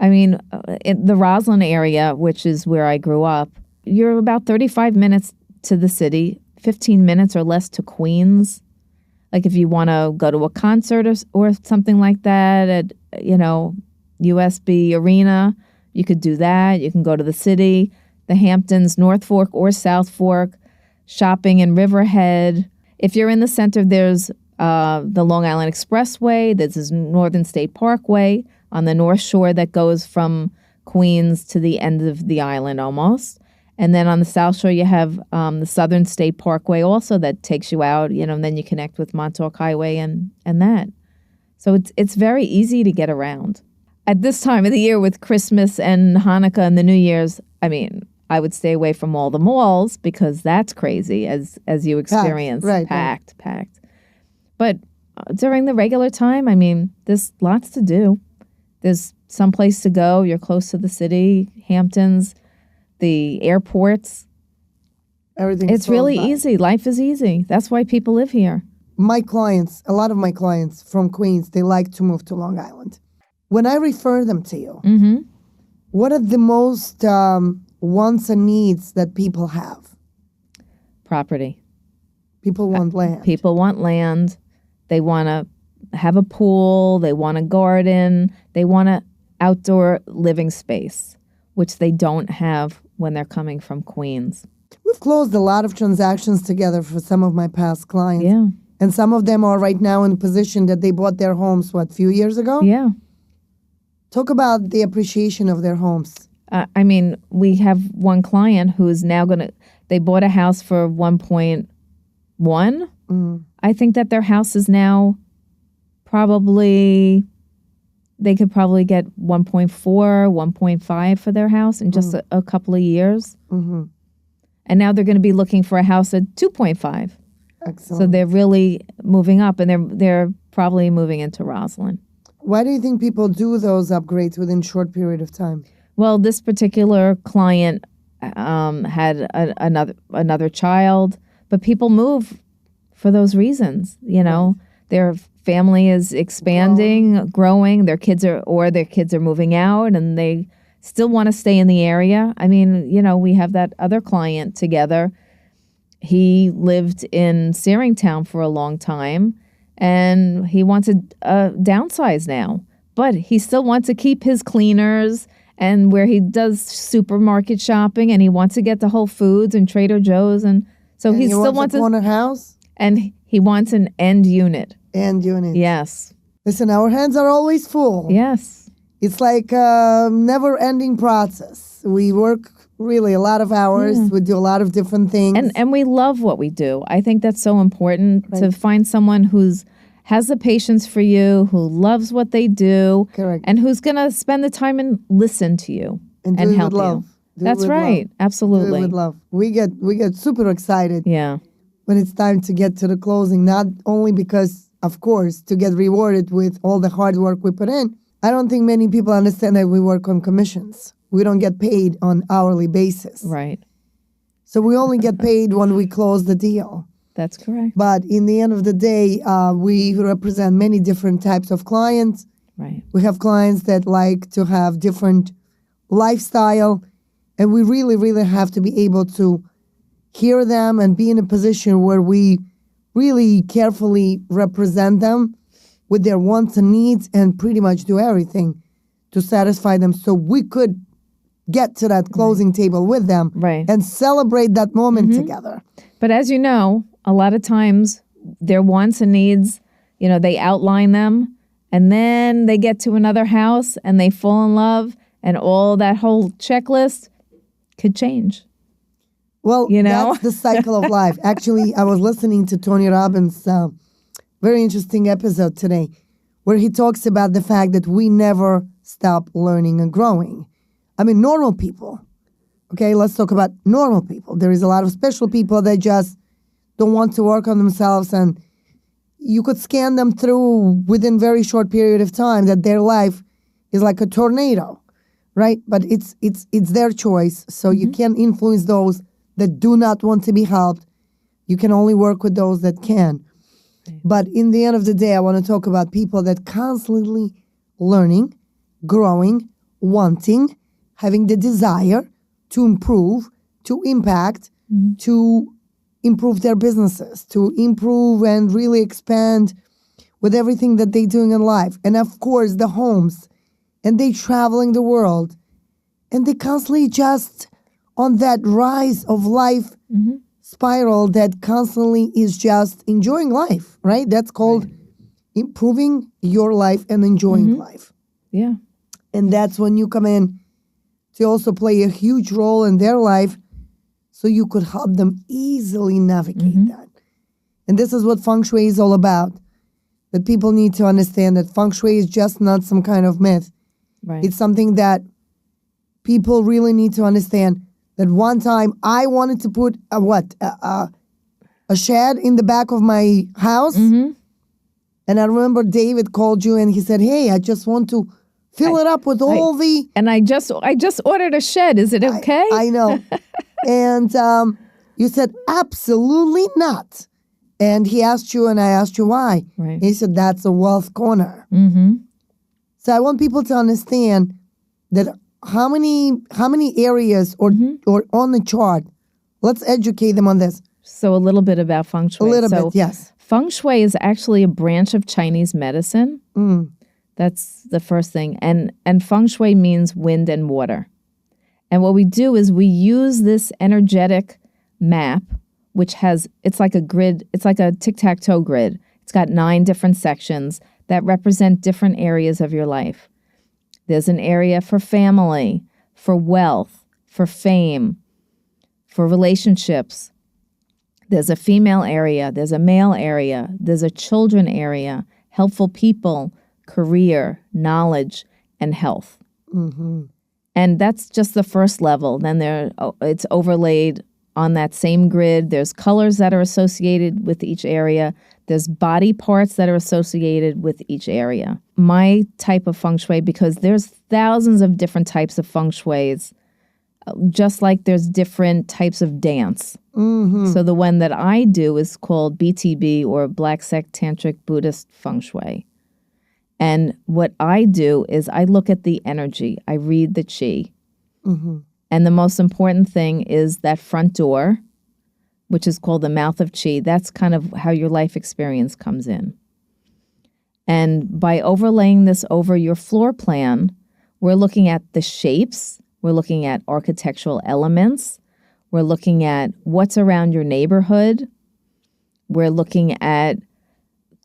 I mean, in the Roslyn area, which is where I grew up, you're about 35 minutes to the city, 15 minutes or less to Queens. Like if you want to go to a concert or something like that at, USB Arena, you could do that. You can go to the city, the Hamptons, North Fork or South Fork, shopping in Riverhead. If you're in the center, there's the Long Island Expressway. There's this Northern State Parkway on the North Shore that goes from Queens to the end of the island almost. And then on the South Shore, you have the Southern State Parkway also that takes you out, and then you connect with Montauk Highway and that. So it's very easy to get around. At this time of the year with Christmas and Hanukkah and the New Year's, I mean, I would stay away from all the malls because that's crazy as you experience. Packed. But during the regular time, I mean, there's lots to do. There's some place to go. You're close to the city, Hamptons, the airports. Everything. It's really easy. Life is easy. That's why people live here. My clients, a lot of my clients from Queens, they like to move to Long Island. When I refer them to you, what are the most wants and needs that people have? Property. People want land. People want land. They want to have a pool. They want a garden. They want an outdoor living space, which they don't have when they're coming from Queens. We've closed a lot of transactions together for some of my past clients. Yeah. And some of them are right now in a position that they bought their homes, a few years ago? Yeah. Talk about the appreciation of their homes. I mean, we have one client who is now they bought a house for 1.1. I think that their house is now they could probably get 1.4, 1.5 for their house in just a couple of years. And now they're going to be looking for a house at 2.5. Excellent. So they're really moving up, and they're probably moving into Roslyn. Why do you think people do those upgrades within a short period of time? Well, this particular client had another child, but people move for those reasons. Their family is expanding, growing. Their kids are moving out, and they still want to stay in the area. I mean, we have that other client together. He lived in Searingtown for a long time, and he wants to downsize now. But he still wants to keep his cleaners and where he does supermarket shopping, and he wants to get to Whole Foods and Trader Joe's. And so he still wants a corner house? And he wants an end unit. End unit. Yes. Listen, our hands are always full. Yes. It's like a never-ending process. We work really a lot of hours. Yeah. We do a lot of different things. And we love what we do. I think that's so important to find someone has the patience for you, who loves what they do. Correct. And who's going to spend the time and listen to you and help you. That's right. Do Absolutely. it with love. We get super excited Yeah. when it's time to get to the closing, not only because, of course, to get rewarded with all the hard work we put in. I don't think many people understand that we work on commissions. We don't get paid on hourly basis. Right. So we only get paid when we close the deal. That's correct. But in the end of the day, we represent many different types of clients. Right. We have clients that like to have different lifestyle, and we really, really have to be able to hear them and be in a position where we really carefully represent them with their wants and needs and pretty much do everything to satisfy them so we could get to that closing table with them and celebrate that moment together. But as you know, a lot of times their wants and needs, they outline them, and then they get to another house and they fall in love, and all that whole checklist could change. Well, that's the cycle of life. Actually, I was listening to Tony Robbins' very interesting episode today where he talks about the fact that we never stop learning and growing. I mean, normal people. Okay, let's talk about normal people. There is a lot of special people that just don't want to work on themselves, and you could scan them through within very short period of time that their life is like a tornado, right? But it's their choice, so you can't influence those that do not want to be helped. You can only work with those that can. But in the end of the day, I want to talk about people that constantly learning, growing, wanting, having the desire to improve, to impact, to improve their businesses, to improve and really expand with everything that they're doing in life. And of course, the homes. And they traveling the world. And they constantly just on that rise of life spiral that constantly is just enjoying life, right? That's called improving your life and enjoying life. Yeah. And that's when you come in to also play a huge role in their life so you could help them easily navigate that. And this is what Feng Shui is all about. That people need to understand that Feng Shui is just not some kind of myth. Right. It's something that people really need to understand. That one time I wanted to put a shed in the back of my house. And I remember David called you and he said, hey, I just want to fill it up with all the... And I just ordered a shed. Is it okay? I know. And you said, absolutely not. And he asked you and I asked you why. Right. He said, that's a wealth corner. So I want people to understand that how many areas or on the chart, let's educate them on this. So a little bit about Feng Shui. A little bit, yes. Feng Shui is actually a branch of Chinese medicine. That's the first thing. And Feng Shui means wind and water. And what we do is we use this energetic map, which it's like a grid, it's like a tic-tac-toe grid. It's got 9 different sections that represent different areas of your life. There's an area for family, for wealth, for fame, for relationships. There's a female area, there's a male area, there's a children area, helpful people, career, knowledge, and health. And that's just the first level. Then it's overlaid on that same grid. There's colors that are associated with each area. There's body parts that are associated with each area. My type of Feng Shui, because there's thousands of different types of Feng Shuis, just like there's different types of dance. So the one that I do is called BTB, or Black Sect Tantric Buddhist Feng Shui. And what I do is I look at the energy. I read the qi. And the most important thing is that front door, which is called the mouth of qi. That's kind of how your life experience comes in. And by overlaying this over your floor plan, we're looking at the shapes. We're looking at architectural elements. We're looking at what's around your neighborhood. We're looking at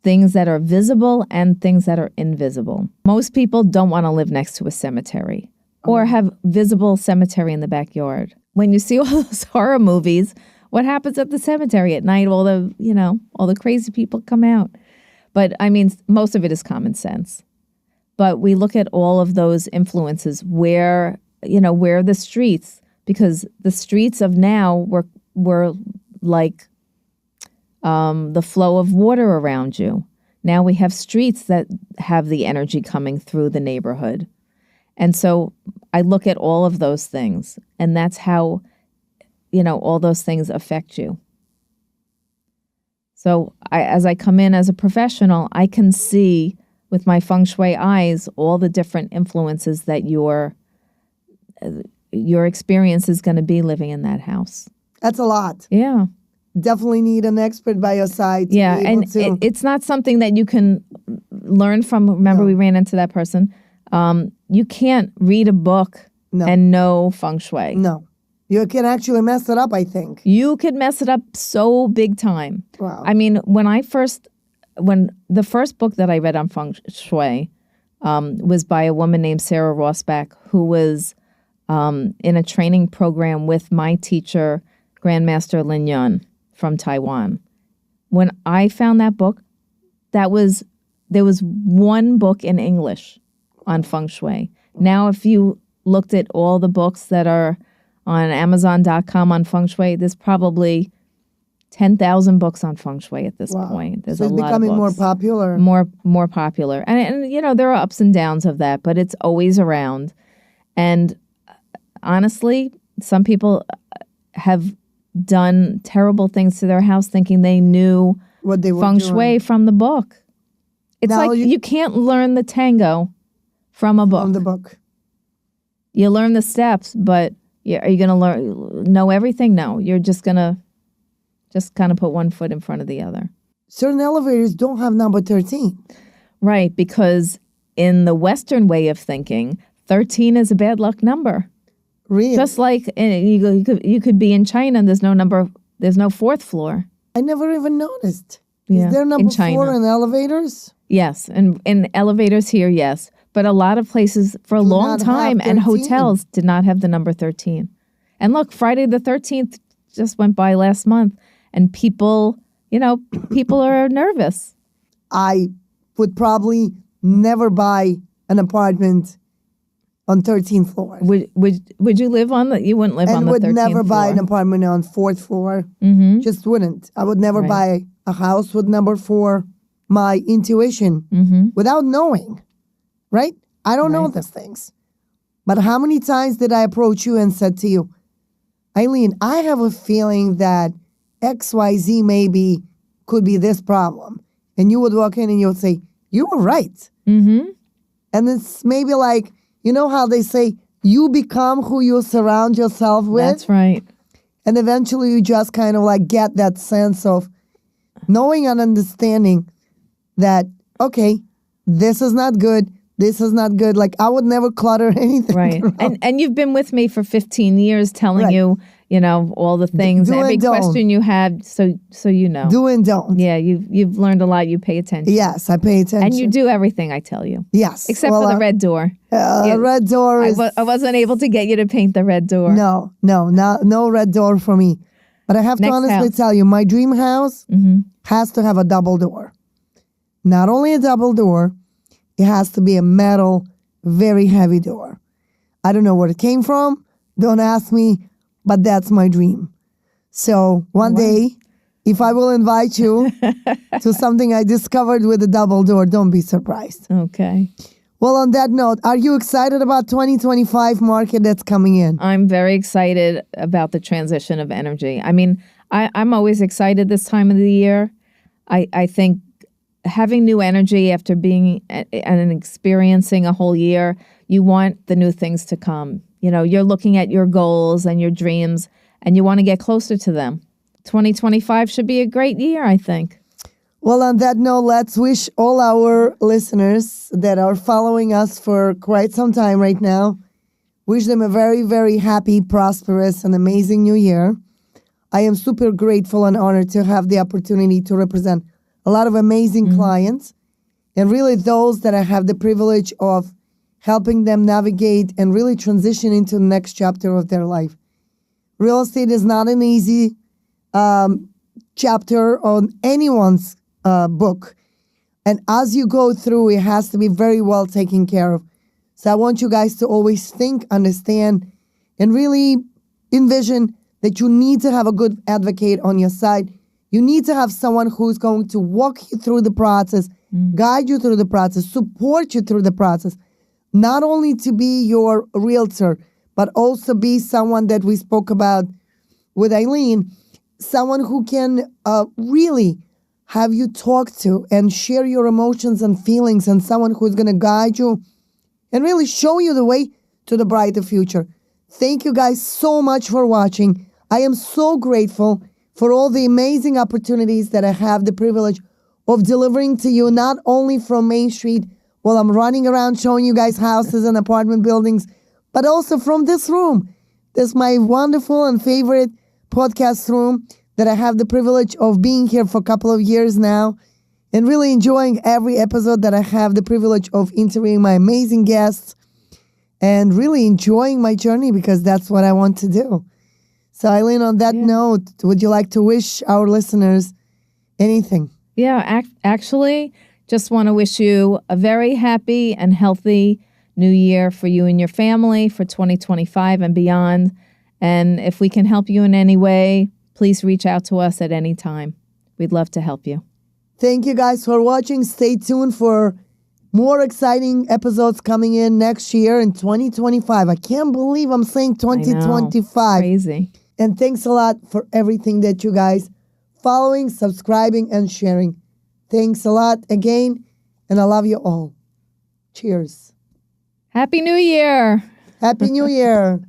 things that are visible and things that are invisible. Most people don't want to live next to a cemetery or have visible cemetery in the backyard. When you see all those horror movies, what happens at the cemetery at night? All the crazy people come out. But I mean, most of it is common sense. But we look at all of those influences where the streets, because the streets of now were like the flow of water around you. Now we have streets that have the energy coming through the neighborhood. And so I look at all of those things, and that's how, all those things affect you. So as I come in as a professional, I can see with my Feng Shui eyes all the different influences that your experience is going to be living in that house. That's a lot. Yeah. Definitely need an expert by your side. To Yeah, be able and to, it's not something that you can learn from. Remember, we ran into that person. You can't read a book and know Feng Shui. no. You can actually mess it up, I think. You could mess it up so big time. Wow. I mean, when the first book that I read on Feng Shui was by a woman named Sarah Rossback, who was in a training program with my teacher, Grandmaster Lin Yun from Taiwan. When I found that book, there was one book in English on Feng Shui. Now, if you looked at all the books that are on Amazon.com on Feng Shui, there's probably 10,000 books on Feng Shui at this point. There's so it's a lot becoming of more books. popular. More popular. And you know, there are ups and downs of that, but it's always around. And honestly, some people have done terrible things to their house thinking they knew What they were Feng doing. Shui from the book. It's Now like you can't learn the tango from a book. From the book. You learn the steps, but are you going to know everything? No, you're just going to kind of put one foot in front of the other. Certain elevators don't have number 13. Right, because in the Western way of thinking, 13 is a bad luck number. Really? Just like you could be in China and there's no fourth floor. I never even noticed. Yeah, Is there in number China. 4 in elevators? Yes, and in elevators here, yes. But a lot of places for a Do long not have time and 13. hotels did not have the number 13. And look, Friday the 13th just went by last month and people are nervous. I would probably never buy an apartment on 13th floor. Would you live on you wouldn't live on And the 13th would never floor. buy an apartment on 4th floor. Mm-hmm. Just wouldn't. I would never Right. buy a house with number 4. My intuition, without knowing, right? I don't know Right. these things. But how many times did I approach you and said to you, Eileen, I have a feeling that XYZ maybe could be this problem. And you would walk in and you would say, you were right. Mm-hmm. And it's maybe like, you know how they say, you become who you surround yourself with? That's right. And eventually you just kind of like get that sense of knowing and understanding that, okay, this is not good. This is not good. Like I would never clutter anything. Right. around. And you've been with me for 15 years telling Right. you, all the things, do every and don't. question you had, so you know. Do and don't. Yeah, you've learned a lot, you pay attention. Yes, I pay attention. And you do everything I tell you. Yes. Except for the red door. Red door is... I wasn't able to get you to paint the red door. No red door for me. But I have to Next honestly house. tell you, my dream house has to have a double door. Not only a double door, it has to be a metal, very heavy door. I don't know where it came from. Don't ask me, but that's my dream. So one day, if I will invite you to something I discovered with a double door, don't be surprised. Okay. Well, on that note, are you excited about 2025 market that's coming in? I'm very excited about the transition of energy. I mean, I'm always excited this time of the year. I think having new energy after being and experiencing a whole year, you want the new things to come. You're looking at your goals and your dreams, and you want to get closer to them. 2025 should be a great year, I think. Well, on that note, let's wish all our listeners that are following us for quite some time right now, wish them a very, very happy, prosperous, and amazing new year. I am super grateful and honored to have the opportunity to represent a lot of amazing clients, and really those that I have the privilege of helping them navigate and really transition into the next chapter of their life. Real estate is not an easy chapter on anyone's book. And as you go through, it has to be very well taken care of. So I want you guys to always think, understand, and really envision that you need to have a good advocate on your side. You need to have someone who's going to walk you through the process, guide you through the process, support you through the process. Not only to be your realtor, but also be someone that we spoke about with Eileen, someone who can really have you talk to and share your emotions and feelings, and someone who's going to guide you and really show you the way to the brighter future. Thank you guys so much for watching. I am so grateful for all the amazing opportunities that I have the privilege of delivering to you, not only from Main Street while I'm running around showing you guys houses and apartment buildings, but also from this room. This is my wonderful and favorite podcast room that I have the privilege of being here for a couple of years now and really enjoying every episode that I have the privilege of interviewing my amazing guests and really enjoying my journey, because that's what I want to do. So, ILEEN, on that note, would you like to wish our listeners anything? Yeah, actually, just want to wish you a very happy and healthy new year for you and your family for 2025 and beyond. And if we can help you in any way, please reach out to us at any time. We'd love to help you. Thank you guys for watching. Stay tuned for more exciting episodes coming in next year in 2025. I can't believe I'm saying 2025. Crazy. And thanks a lot for everything that you guys following, subscribing, and sharing. Thanks a lot again, and I love you all. Cheers. Happy New Year. Happy New Year.